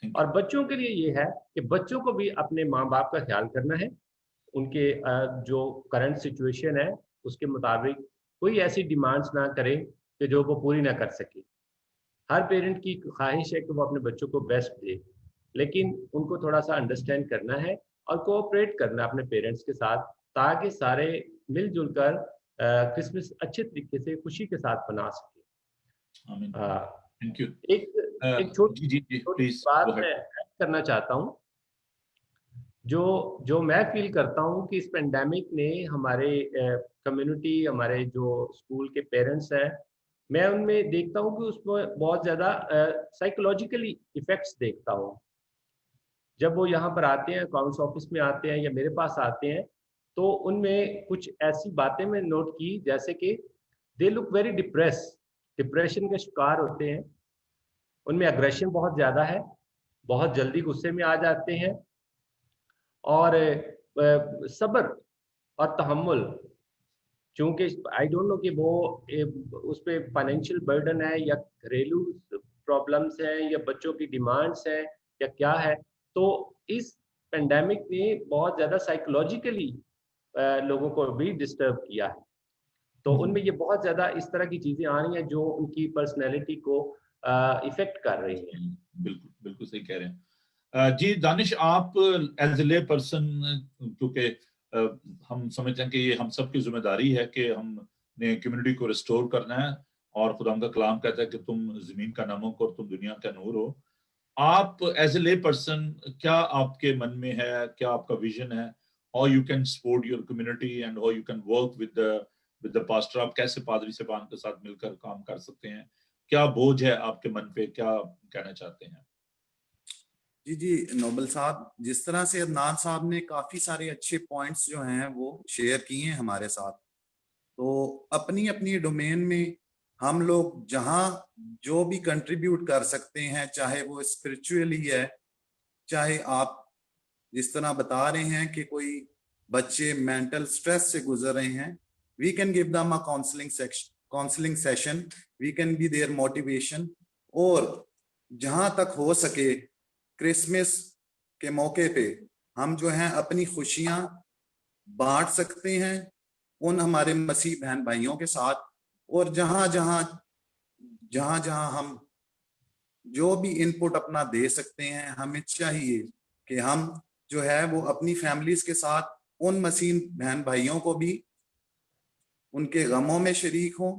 थैंक और यू। बच्चों के लिए ये है कि बच्चों को भी अपने माँ-बाप का ख्याल करना है। उनके जो करंट सिचुएशन है, उसके मुताबिक कोई ऐसी डिमांड्स ना करें कि जो वो पूरी ना कर सकें। हर पेरेंट की ख्वाहिश है कि वो अपने बच्चों को बेस्ट दे, लेकिन उनको थोड़ा-सा अंडरस्टैंड करना है और कोऑपरेट करना है अपने पेरेंट्स के साथ, ताकि सारे मिल-जुल कर क्रिसमस अच्छे तरीके से खुशी के साथ मना सकें। आमीन। अ, थैंक यू। एक एक छोटी जी, जी, जी, छोटी प्लीज़ बात गो अहेड। मैं ऐड करना चाहता हूँ। जो जो मैं फ़ील करता हूँ कि इस पैंडेमिक ने हमारे कम्युनिटी, हमारे जो स्कूल के पेरेंट्स हैं, मैं उनमें देखता हूँ कि उसमें बहुत ज़्यादा साइकोलॉजिकली इफ़ेक्ट्स देखता हूँ। जब वो यहाँ पर आते हैं, अकाउंट्स ऑफिस में आते हैं या मेरे पास आते हैं, तो उनमें कुछ ऐसी बातें मैं नोट की, जैसे कि दे लुक वेरी डिप्रेशन के शिकार होते हैं। उनमें एग्रेशन बहुत ज़्यादा है, बहुत जल्दी गुस्से में आ जाते हैं, और सब्र और तहम्मुल, चूँकि आई डोंट नो कि वो उस पे फाइनेंशियल बर्डन है या घरेलू प्रॉब्लम्स हैं या बच्चों की डिमांड्स हैं या क्या है। तो इस पैंडेमिक ने बहुत ज़्यादा साइकोलॉजिकली लोगों को भी डिस्टर्ब किया है। तो उनमें ये बहुत ज़्यादा इस तरह की चीज़ें आ रही हैं जो उनकी पर्सनैलिटी को इफ़ेक्ट कर रही हैं। बिल्कुल, बिल्कुल सही कह रहे हैं। जी दानिश, आप एज़ अ ले पर्सन, क्योंकि हम समझते हैं कि ये हम सब की ज़िम्मेदारी है कि हमने कम्युनिटी को रिस्टोर करना है, और खुदा का कलाम कहता है कि तुम ज़मीन का नमक और तुम दुनिया का नूर हो। आप एज़ अ ले पर्सन, क्या आपके मन में है, क्या आपका विज़न है? How you can support your community and how you can work with the pastor? आप कैसे पादरी साहबान के साथ मिलकर काम कर सकते हैं? क्या बोझ है आपके मन पे? क्या कहना चाहते हैं? जी जी नोबल साहब, जिस तरह से अदनान साहब ने काफी सारे अच्छे पॉइंट्स जो हैं वो शेयर किए हैं हमारे साथ, तो अपनी अपनी डोमेन में हम लोग जहां जो भी कंट्रीब्यूट कर सकते हैं, चाहे वो स्पिरिचुअली है, चाहे आप जिस तरह बता रहे हैं कि कोई बच्चे मेंटल स्ट्रेस से गुजर रहे हैं, we can give them a counselling session, we can be their motivation. और जहां तक हो सके क्रिसमस के मौके पे हम जो हैं अपनी खुशियां बांट सकते हैं उन हमारे मसीह बहन भाइयों के साथ। और जहां जहां जहां जहां हम जो भी इनपुट अपना दे सकते हैं, हमें चाहिए कि हम जो है वो अपनी फैमिलीज के साथ उन मसीह बहन भाइयों को भी उनके गमों में शरीक हों।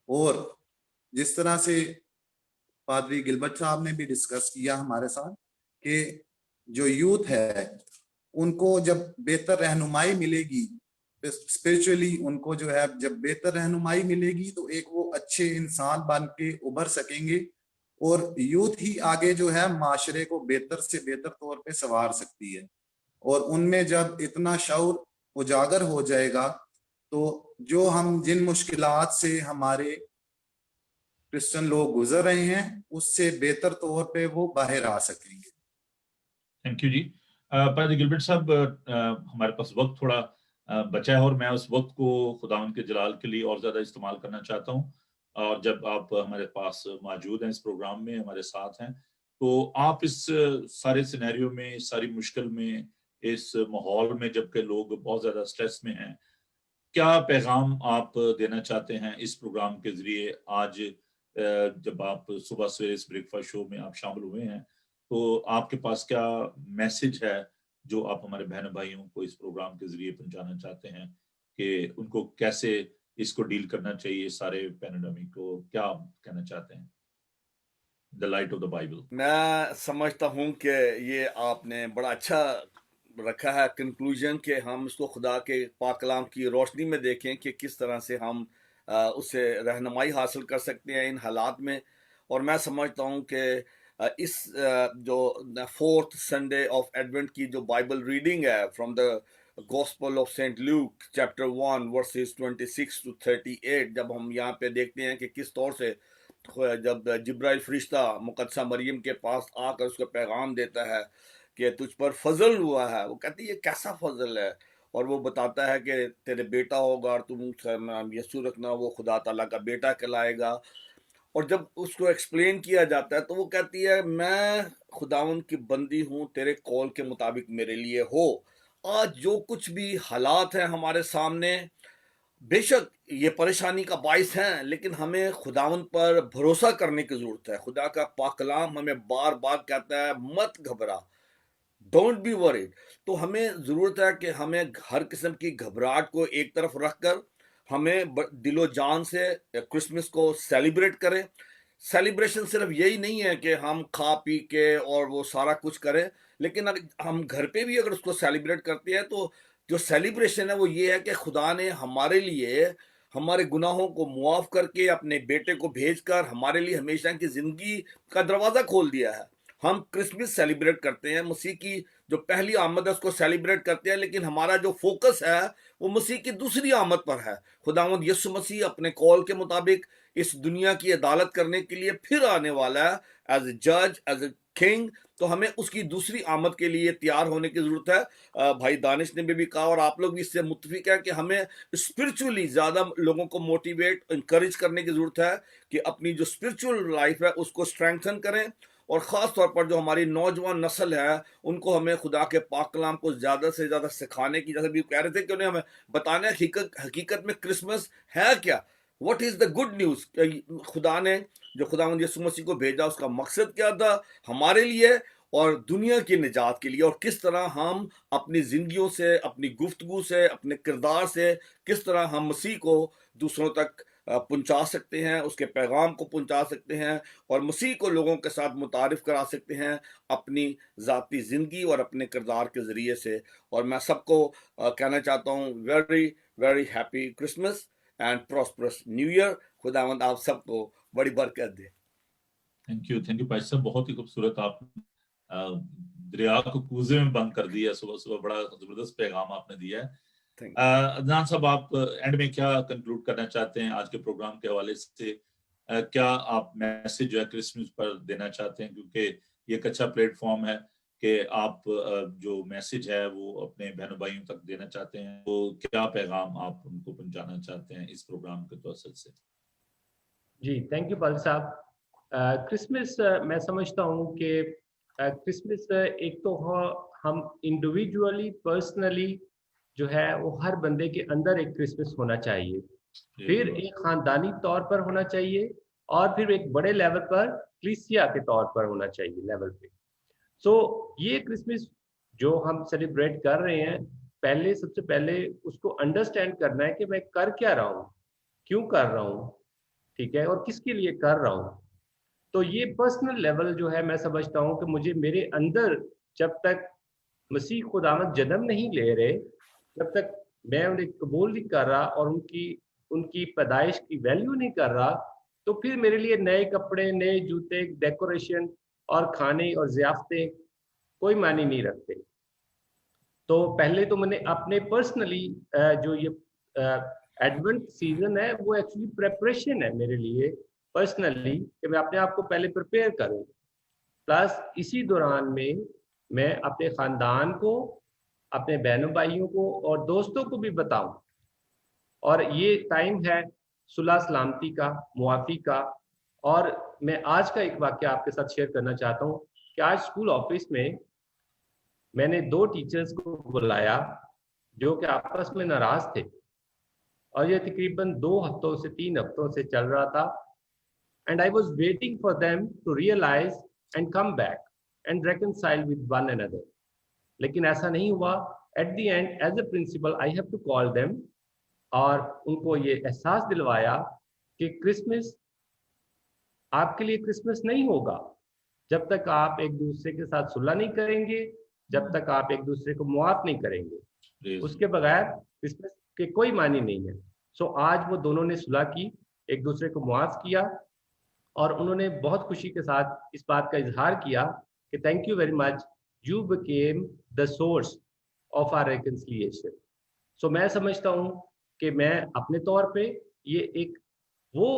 और जिस तरह से पादरी गिलबर्ट साहब ने भी डिस्कस किया हमारे साथ कि जो यूथ है उनको जब बेहतर रहनुमाई मिलेगी, स्पिरिचुअली उनको जो है जब बेहतर रहनुमाई मिलेगी तो एक वो अच्छे इंसान बन के उभर सकेंगे, और यूथ ही आगे जो है माशरे को बेहतर से बेहतर तौर पे संवार सकती है। और उनमें जब इतना शऊर उजागर हो जाएगा तो जो हम जिन मुश्किलात से हमारे क्रिश्चियन लोग गुजर रहे हैं उससे बेहतर तौर पे वो बाहर आ सकेंगे। थैंक यू जी। पादरी गिलबर्ट साहब, हमारे पास वक्त थोड़ा बचा है, और मैं उस वक्त को खुदावंद के जलाल के लिए और ज्यादा इस्तेमाल करना चाहता हूँ। और जब आप हमारे पास मौजूद हैं, इस प्रोग्राम में हमारे साथ हैं, तो आप इस सारे सिनेरियो में, इस सारी मुश्किल में, इस माहौल में, जबकि लोग बहुत ज्यादा स्ट्रेस में हैं, क्या पैगाम आप देना चाहते हैं इस प्रोग्राम के जरिए? आज जब आप सुबह सवेरे इस ब्रेकफास्ट शो में आप शामिल हुए हैं, तो आपके पास क्या मैसेज है जो आप हमारे बहन भाइयों को इस प्रोग्राम के जरिए पहुंचाना चाहते हैं कि उनको कैसे इसको डील करना चाहिए, सारे पैंडेमिक को? क्या आप कहना चाहते हैं? The light of the Bible. मैं समझता हूँ कि ये आपने बड़ा अच्छा रखा है कंक्लूजन कि हम इसको खुदा के पाक कलाम की रोशनी में देखें कि किस तरह से हम उससे रहनुमाई हासिल कर सकते हैं इन हालात में। और मैं समझता हूँ कि इस जो फोर्थ संडे ऑफ एडवेंट की जो बाइबल रीडिंग है from the gospel of Saint Luke chapter 1 verses 26 to 38, जब हम यहाँ पे देखते हैं कि किस तौर से जब जिब्राइल फरिश्ता मुकद्दसा मरियम के पास आकर उसको पैगाम देता है कि तुझ पर फजल हुआ है, वो कहती है ये कैसा फजल है, और वो बताता है कि तेरे बेटा होगा और तुम उसका नाम यीशु रखना, वो खुदा ताला का बेटा कहलाएगा। और जब उसको एक्सप्लेन किया जाता है तो वो कहती है मैं खुदावन की बंदी हूँ, तेरे कॉल के मुताबिक मेरे लिए हो। आज जो कुछ भी हालात हैं हमारे सामने, बेशक ये परेशानी का बाइस है, लेकिन हमें खुदावन पर भरोसा करने की जरूरत है। खुदा का पाक कलाम हमें बार बार कहता है मत घबरा, डोंट बी वरीड। तो हमें जरूरत है कि हमें हर किस्म की घबराहट को एक तरफ रखकर हमें दिलो जान से क्रिसमस को सेलिब्रेट करें। सेलिब्रेशन सिर्फ यही नहीं है कि हम खा पी के और वो सारा कुछ करें, लेकिन अगर हम घर पे भी अगर उसको सेलिब्रेट करते हैं तो जो सेलिब्रेशन है वो ये है कि खुदा ने हमारे लिए हमारे गुनाहों को मुआफ करके अपने बेटे को भेजकर हमारे लिए हमेशा की जिंदगी का दरवाजा खोल दिया है। हम क्रिसमस सेलिब्रेट करते हैं, मसीह की जो पहली आमद है उसको सेलिब्रेट करते हैं, लेकिन हमारा जो फोकस है वो मसीह की दूसरी आमद पर है। खुदावंद यीशु मसीह अपने कॉल के मुताबिक इस दुनिया की अदालत करने के लिए फिर आने वाला है एज ए जज, एज ए किंग। तो हमें उसकी दूसरी आमद के लिए तैयार होने की जरूरत है। भाई दानिश ने भी कहा और आप लोग भी इससे मुत्तफिक है कि हमें स्पिरिचुअली ज्यादा लोगों को मोटिवेट इंकरेज करने की जरूरत है कि अपनी जो स्पिरिचुअल लाइफ है उसको स्ट्रेंथन करें और ख़ास तौर पर जो हमारी नौजवान नस्ल है उनको हमें खुदा के पाक कलाम को ज़्यादा से ज़्यादा सिखाने की, जैसे भी कह रहे थे कि उन्हें हमें बताने हकीकत में क्रिसमस है क्या, what is the good news. खुदा ने जो खुदावंद यीशु मसीह को भेजा उसका मकसद क्या था हमारे लिए और दुनिया की निजात के लिए, और किस तरह हम अपनी ज़िंदगियों से, अपनी गुफ्तगू से, अपने किरदार से किस तरह हम मसीह को दूसरों तक पहुंचा सकते हैं, उसके पैगाम को पहुंचा सकते हैं और मसीह को लोगों के साथ मुतारिफ करा सकते हैं अपनी ज़ाती ज़िंदगी और अपने किरदार के ज़रिए से। और मैं सबको कहना चाहता हूँ very very happy Christmas and prosperous new year. खुदावंद आप सबको बड़ी बरकत दे। थैंक यू भाई साहब, बहुत ही खूबसूरत आप दरिया को कूजे में बंद कर दिया सुबह सुबह, बड़ा जबरदस्त पैगाम आपने दिया है। अदनान साहब, आप एंड में क्या कंक्लूड करना चाहते हैं आज के प्रोग्राम के हवाले से? क्या आप मैसेज जो है क्रिसमस पर देना चाहते हैं, क्योंकि ये एक अच्छा प्लेटफॉर्म है कि आप जो मैसेज है वो अपने बहनों भाइयों तक देना चाहते हैं, तो क्या पैगाम आप उनको पहुंचाना चाहते हैं इस प्रोग्राम के तौर से? जी, थैंक यू पाल साहब। क्रिसमस मैं समझता हूँ कि क्रिसमस एक तो हम इंडिविजुअली पर्सनली जो है वो हर बंदे के अंदर एक क्रिसमस होना चाहिए, फिर एक खानदानी तौर पर होना चाहिए और फिर एक बड़े लेवल पर क्लीसिया के तौर पर होना चाहिए लेवल पे। सो ये क्रिसमस जो हम सेलिब्रेट कर रहे हैं, पहले सबसे पहले उसको अंडरस्टैंड करना है कि मैं कर क्या रहा हूँ, क्यों कर रहा हूँ, ठीक है, और किसके लिए कर रहा हूँ। तो ये पर्सनल लेवल जो है मैं समझता हूँ कि मुझे मेरे अंदर जब तक मसीह खुदावंद जन्म नहीं ले रहे, जब तक मैं उन्हें कबूल नहीं कर रहा और उनकी पैदाइश की वैल्यू नहीं कर रहा, तो फिर मेरे लिए नए कपड़े, नए जूते, डेकोरेशन और खाने और ज़ियाफ़तें कोई मायने नहीं रखते। तो पहले तो मैंने अपने पर्सनली जो ये एडवेंट सीजन है वो एक्चुअली प्रेपरेशन है मेरे लिए पर्सनली, कि मैं अपने आप को पहले प्रिपेयर करूं, प्लस इसी दौरान में मैं अपने ख़ानदान को, अपने बहनों भाइयों को और दोस्तों को भी बताऊं। और ये टाइम है सुलह सलामती का, मुआफ़ी का। और मैं आज का एक वाक़या आपके साथ शेयर करना चाहता हूँ कि आज स्कूल ऑफिस में मैंने 2 टीचर्स को बुलाया जो कि आपस में नाराज़ थे और ये तकरीबन 2 हफ्तों से 3 हफ्तों से चल रहा था। And I was waiting for them to realise and come back and reconcile with one another, लेकिन ऐसा नहीं हुआ। At the end as a principal I have to call them और उनको ये एहसास दिलवाया कि क्रिसमस आपके लिए क्रिसमस नहीं होगा जब तक आप एक दूसरे के साथ सुलह नहीं करेंगे, जब तक आप एक दूसरे को मुआफ नहीं करेंगे, उसके बगैर क्रिसमस के कोई मानी नहीं है। सो आज वो दोनों ने सुलह की, एक दूसरे को मुआफ किया और उन्होंने बहुत खुशी के साथ इस बात का इजहार किया कि thank you very much, you became the source of our reconciliation. So मैं समझता हूँ कि मैं अपने तौर पे ये एक वो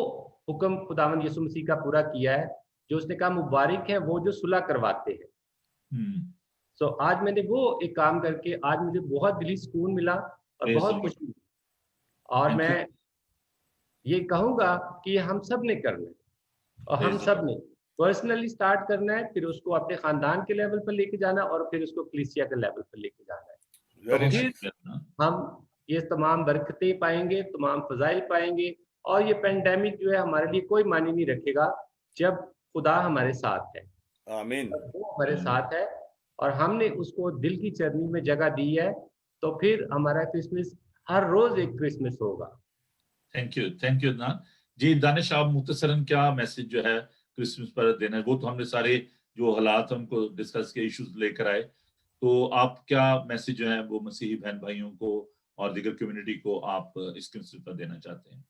हुक्म खुदावंद यीशु मसीह का पूरा किया है जो उसने कहा मुबारक है वो जो सुलह करवाते हैं। सो आज मैंने वो एक काम करके आज मुझे बहुत दिली सुकून मिला और बहुत खुशी मिली। और मैं ये कहूँगा कि हम सब ने करना है और हम सब ने पर्सनली स्टार्ट करना है, फिर उसको अपने खानदान के लेवल पर लेके जाना और फिर उसको कलीसिया के लेवल पर लेके जाना है। तो फिर हम ये तमाम बरकतें पाएंगे, तमाम फजाइल पाएंगे और ये पेंडेमिक जो है हमारे लिए कोई मानी नहीं रखेगा जब खुदा हमारे साथ है। आमीन। वो हमारे साथ है और हमने उसको दिल की चरनी में जगह दी है, तो फिर हमारा क्रिसमस हर रोज एक क्रिसमस होगा। थैंक यू ना जी। दानिश, आप मुख्तसरन क्या मैसेज जो है क्रिसमस पर देना है? वो तो हमने सारे जो हालात उनको डिस्कस के इश्यूज लेकर आए, तो आप क्या मैसेज जो है वो मसीही बहन भाइयों को और दीगर कम्युनिटी को आप इस क्रिसमस पर देना चाहते हैं?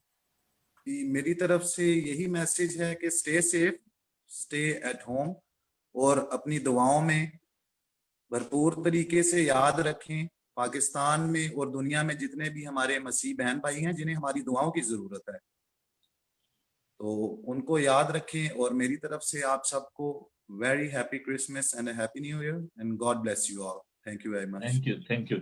मेरी तरफ से यही मैसेज है कि stay safe, stay at home और अपनी दुआओं में भरपूर तरीके से याद रखें पाकिस्तान में और दुनिया में जितने भी हमारे मसीह बहन भाई हैं जिन्हें हमारी दुआओं की जरूरत है, तो उनको याद रखें। और मेरी तरफ से आप सबको very happy Christmas and happy new year and God bless you all. Thank you very much. Thank you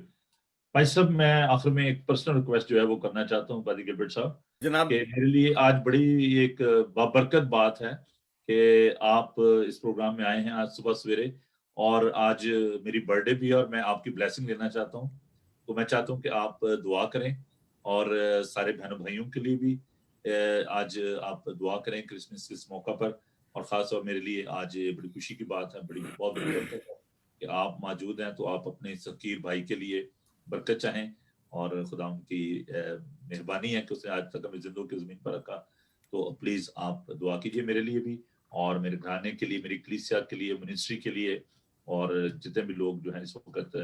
भाई साहब। मैं आखिर में एक पर्सनल रिक्वेस्ट जो है वो करना चाहता हूँ पादी गिलबर्ट साहब, जनाब। कि मेरे लिए आज बड़ी एक बाबरकत बात है कि आप इस प्रोग्राम में आए हैं आज सुबह सवेरे, और आज मेरी बर्थडे भी है और मैं आपकी ब्लेसिंग लेना चाहता हूँ। तो मैं चाहता हूँ कि आप दुआ करें, और सारे बहनों भाइयों के लिए भी आज आप दुआ करें क्रिसमस के इस मौका पर। और खास तौर मेरे लिए आज ये बड़ी खुशी की बात है, बहुत बड़ी बरकत है कि आप मौजूद हैं। तो आप अपने इस फकीर भाई के लिए बरकत चाहें, और खुदा उनकी मेहरबानी है कि उसने आज तक हमें जिंदों की जमीन पर रखा। तो प्लीज आप दुआ कीजिए मेरे लिए भी, और मेरे घराने के लिए, मेरी कलीसिया के लिए, मिनिस्ट्री के लिए, और जितने भी लोग जो है इस वक्त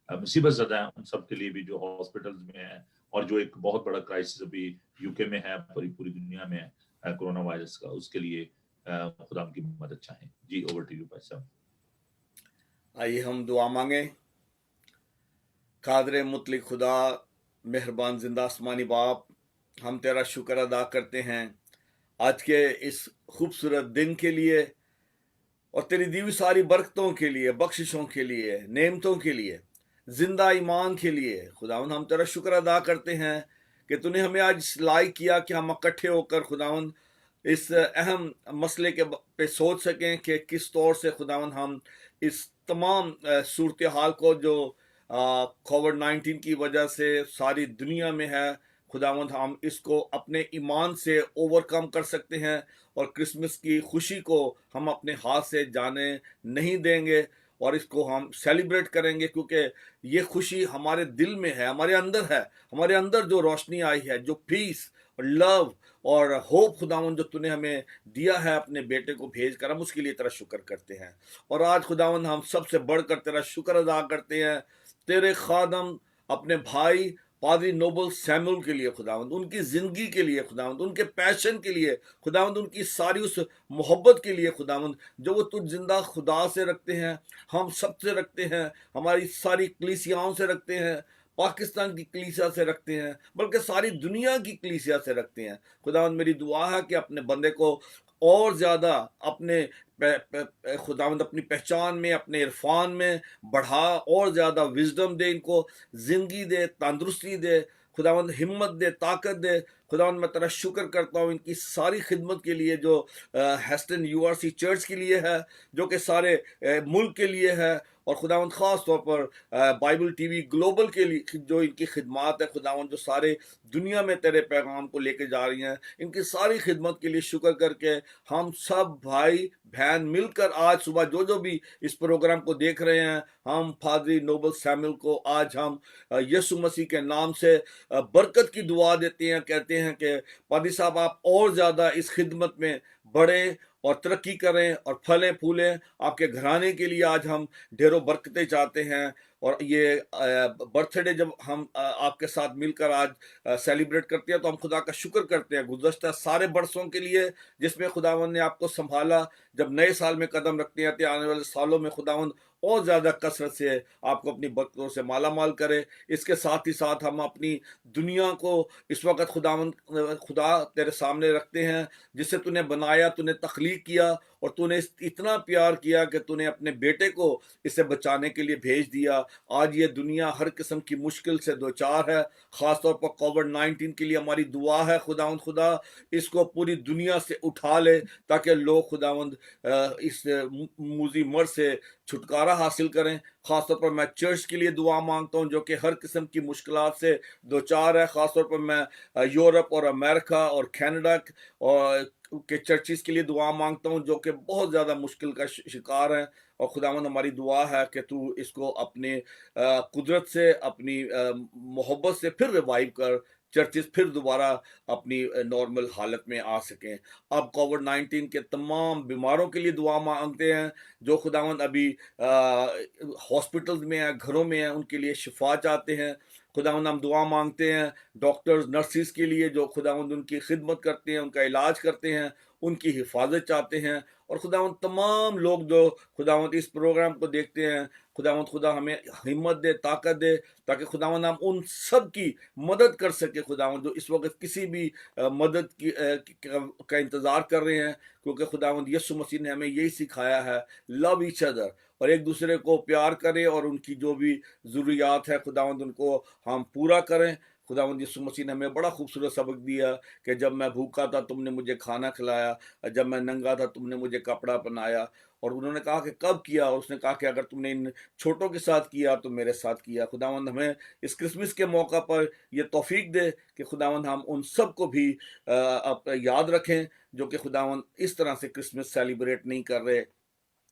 मुसीबत ज़दा हैं उन सब के लिए भी, जो हॉस्पिटल्स में हैं, और जो एक बहुत बड़ा क्राइसिस अभी यूके में है, पूरी दुनिया में है कोरोना वायरस का, उसके लिए खुदा उनकी मदद चाहें। जी, ओवर टू यू भाई साहब। आइए हम दुआ मांगे। कादर मुतलिक खुदा, मेहरबान जिंदा आसमानी बाप, हम तेरा शुक्र अदा करते हैं आज के इस खूबसूरत दिन के लिए, और तेरी दी हुई सारी बरकतों के लिए, बख्शिशों के लिए, नेमतों के लिए, जिंदा ईमान के लिए। खुदावंद हम तेरा शुक्र अदा करते हैं कि तूने हमें आज इस लायक किया कि हम इकट्ठे होकर खुदावंद इस अहम मसले के पे सोच सकें कि किस तौर से खुदावंद हम इस तमाम सूरत हाल को जो कोविड-19 की वजह से सारी दुनिया में है, खुदावंद हम इसको अपने ईमान से ओवरकम कर सकते हैं, और क्रिसमस की खुशी को हम अपने हाथ से जाने नहीं देंगे, और इसको हम सेलिब्रेट करेंगे, क्योंकि ये खुशी हमारे दिल में है, हमारे अंदर है। हमारे अंदर जो रोशनी आई है, जो पीस और लव और होप खुदावंद जो तूने हमें दिया है अपने बेटे को भेज कर, हम उसके लिए तेरा शुक्र करते हैं। और आज खुदावंद हम सबसे बढ़कर तेरा शुक्र अदा करते हैं तेरे खादम अपने भाई पादरी नोबल सैमुअल के लिए खुदावंद, उनकी जिंदगी के लिए खुदावंद, उनके पैशन के लिए खुदावंद, उनकी सारी उस मोहब्बत के लिए खुदावंद जो वो तुझ जिंदा खुदा से रखते हैं, हम सबसे रखते हैं, हमारी सारी कलीसियाओं से रखते हैं, पाकिस्तान की कलीसिया से रखते हैं, बल्कि सारी दुनिया की कलीसिया से रखते हैं। खुदावंद मेरी दुआ है कि अपने बंदे को और ज्यादा अपने खुदावंद अपनी पहचान में, अपने इरफान में बढ़ा, और ज्यादा विजडम दे, इनको जिंदगी दे, तंदुरुस्ती दे, खुदावंद हिम्मत दे, ताकत दे। खुदावंद मैं तेरा शुक्र करता हूँ इनकी सारी खिदमत के लिए जो हेस्टन यूआरसी चर्च के लिए है, जो कि सारे मुल्क के लिए है, और खुदावंद ख़ास तौर पर बाइबल टीवी ग्लोबल के लिए जो इनकी खिदमत है खुदावंद, जो सारे दुनिया में तेरे पैगाम को लेके जा रही हैं, इनकी सारी खिदमत के लिए शुक्र करके हम सब भाई बहन मिलकर आज सुबह जो भी इस प्रोग्राम को देख रहे हैं, हम पादरी नोबल सैमुअल को आज हम यीशु मसीह के नाम से बरकत की दुआ देते हैं। कहते हैं कि पादरी साहब आप और ज़्यादा इस खिदमत में बढ़ें और तरक्की करें और फलें फूलें। आपके घराने के लिए आज हम ढेरों बरकतें चाहते हैं, और ये बर्थडे जब हम आपके साथ मिलकर आज सेलिब्रेट करते हैं, तो हम खुदा का शुक्र करते हैं गुज़श्ता सारे बरसों के लिए जिसमें खुदावंद ने आपको संभाला। जब नए साल में कदम रखते हैं तो आने वाले सालों में खुदावंद और ज़्यादा कसरत से आपको अपनी बरकतों से माला माल करे। इसके साथ ही साथ हम अपनी दुनिया को इस वक्त खुदा तेरे सामने रखते हैं, जिससे तूने बनाया, तूने तख्लीक किया, और तूने इतना प्यार किया कि तूने अपने बेटे को इसे बचाने के लिए भेज दिया। आज ये दुनिया हर किस्म की मुश्किल से दो चार है, ख़ासतौर पर कोविड-19 के लिए हमारी दुआ है खुदा इसको पूरी दुनिया से उठा ले, ताकि लोग खुदावंद इस मूजी मर से छुटकारा हासिल करें। ख़ासतौर पर मैं चर्च के लिए दुआ मांगता हूँ, जो कि हर किस्म की मुश्किलात से दो चार है। ख़ासतौर पर मैं यूरोप और अमेरिका और कनाडा और के चर्चिस के लिए दुआ मांगता हूँ, जो कि बहुत ज़्यादा मुश्किल का शिकार हैं। और खुदावंद हमारी दुआ है कि तू इसको अपने कुदरत से, अपनी मोहब्बत से फिर रिवाइव कर, चर्चिस फिर दोबारा अपनी नॉर्मल हालत में आ सकें। अब कोविड-19 के तमाम बीमारों के लिए दुआ मांगते हैं, जो खुदावंद अभी हॉस्पिटल्स में हैं, घरों में हैं, उनके लिए शिफा चाहते हैं। खुदावंद हम दुआ मांगते हैं डॉक्टर्स नर्सिस के लिए, जो खुदावंद उनकी खिदमत करते हैं, उनका इलाज करते हैं, उनकी हिफाजत चाहते हैं। और खुदावंद तमाम लोग जो खुदावंद इस प्रोग्राम को देखते हैं, खुदावंद खुदा हमें हिम्मत दे, ताकत दे, ताकि खुदावंद हम उन सब की मदद कर सके। खुदावंद जो इस वक्त किसी भी मदद का इंतज़ार कर रहे हैं, क्योंकि खुदावंद यीशु मसीह ने हमें यही सिखाया है, लव ईच अदर, और एक दूसरे को प्यार करें, और उनकी जो भी ज़रूरियात है खुदावंद उनको हम पूरा करें। खुदावंद यीशु मसीह ने हमें बड़ा खूबसूरत सबक दिया कि जब मैं भूखा था तुमने मुझे खाना खिलाया, जब मैं नंगा था तुमने मुझे कपड़ा पहनाया। और उन्होंने कहा कि कब किया, और उसने कहा कि अगर तुमने इन छोटों के साथ किया तो मेरे साथ किया। खुदावंद हमें इस क्रिसमस के मौका पर ये तौफीक दे कि खुदावंद हम उन सब को भी याद रखें जो कि खुदावंद इस तरह से क्रिसमस सेलिब्रेट नहीं कर रहे,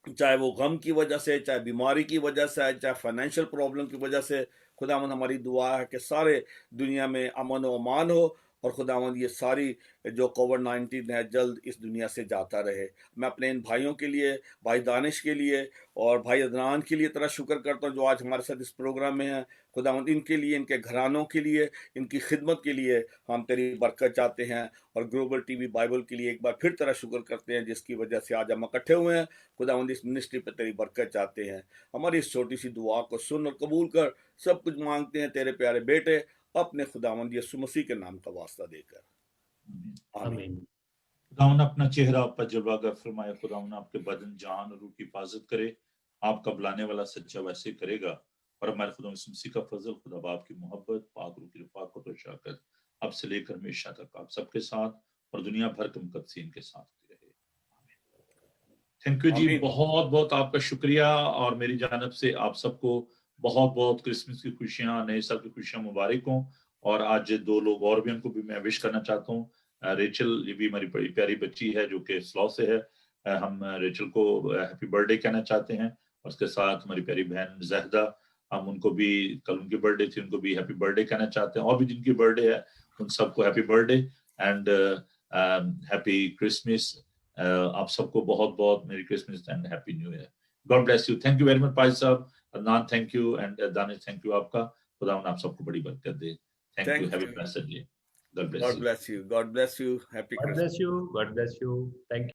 चाहे वो गम की वजह से, चाहे बीमारी की वजह से, चाहे फाइनेंशियल प्रॉब्लम की वजह से। खुदावंद हमारी दुआ है कि सारे दुनिया में अमन व अमान हो, और खुदावंद ये सारी जो कोविड-19 है जल्द इस दुनिया से जाता रहे। मैं अपने इन भाइयों के लिए, भाई दानिश के लिए और भाई अदनान के लिए तेरा शुक्र करता हूँ जो आज हमारे साथ इस प्रोग्राम में हैं। खुदावंद इनके लिए, इनके घरानों के लिए, इनकी खिदमत के लिए हम तेरी बरकत चाहते हैं, और ग्लोबल टीवी बाइबल के लिए एक बार फिर तेरा शुक्र करते हैं जिसकी वजह से आज हम इकट्ठे हुए हैं। खुदावंद इस मिनिस्ट्री पर तेरी बरकत चाहते हैं। हमारी इस छोटी सी दुआ को सुन और कबूल कर। सब कुछ मांगते हैं तेरे प्यारे बेटे अपने खुदावंद यीशु मसीह के नाम का वास्ता देकर, आमीन। आमीन। खुदावन अपना चेहरा आप पर जलवागर फरमाए। खुदावन आपके बदन, जान और रूह की हिफाजत करे। आपका बुलाने वाला सच्चा वैसे करेगा। और हमारे खुदा यीशु मसीह का फजल, खुदा बाप की मोहब्बत, पाक रूह की रफ़ाक़त और शफ़क़त अब से लेकर हमेशा तक आप सबके साथ और दुनिया भर के मुक़द्दसीन के साथ होती रहे। थैंक यू जी, आमीन। बहुत बहुत आपका शुक्रिया। और मेरी जानब से आप सबको बहुत बहुत क्रिसमस की खुशियां, नए साल की खुशियां मुबारक हों। और आज 2 लोग और भी, उनको भी मैं विश करना चाहता हूँ। रेचल, ये भी हमारी बड़ी प्यारी बच्ची है जो कि स्लॉ से है। हम रेचल को हैप्पी बर्थडे कहना चाहते हैं। और उसके साथ हमारी प्यारी बहन ज़हदा, हम उनको भी, कल उनकी बर्थडे थी, उनको भी हैप्पी बर्थडे कहना चाहते हैं। और भी जिनकी बर्थडे है उन सबको happy birthday and happy Christmas. आप सबको बहुत बहुत merry Christmas and happy new year. God bless you. Thank you very much भाई साहब। Adnan thank you, and Danish thank you आपका। खुदावन आप सबको बड़ी बरकत दे। Thank you. Thank have a you. Blessed डे। God bless God you. bless you. God bless you. Happy God Christmas. bless you. God bless you. Thank you.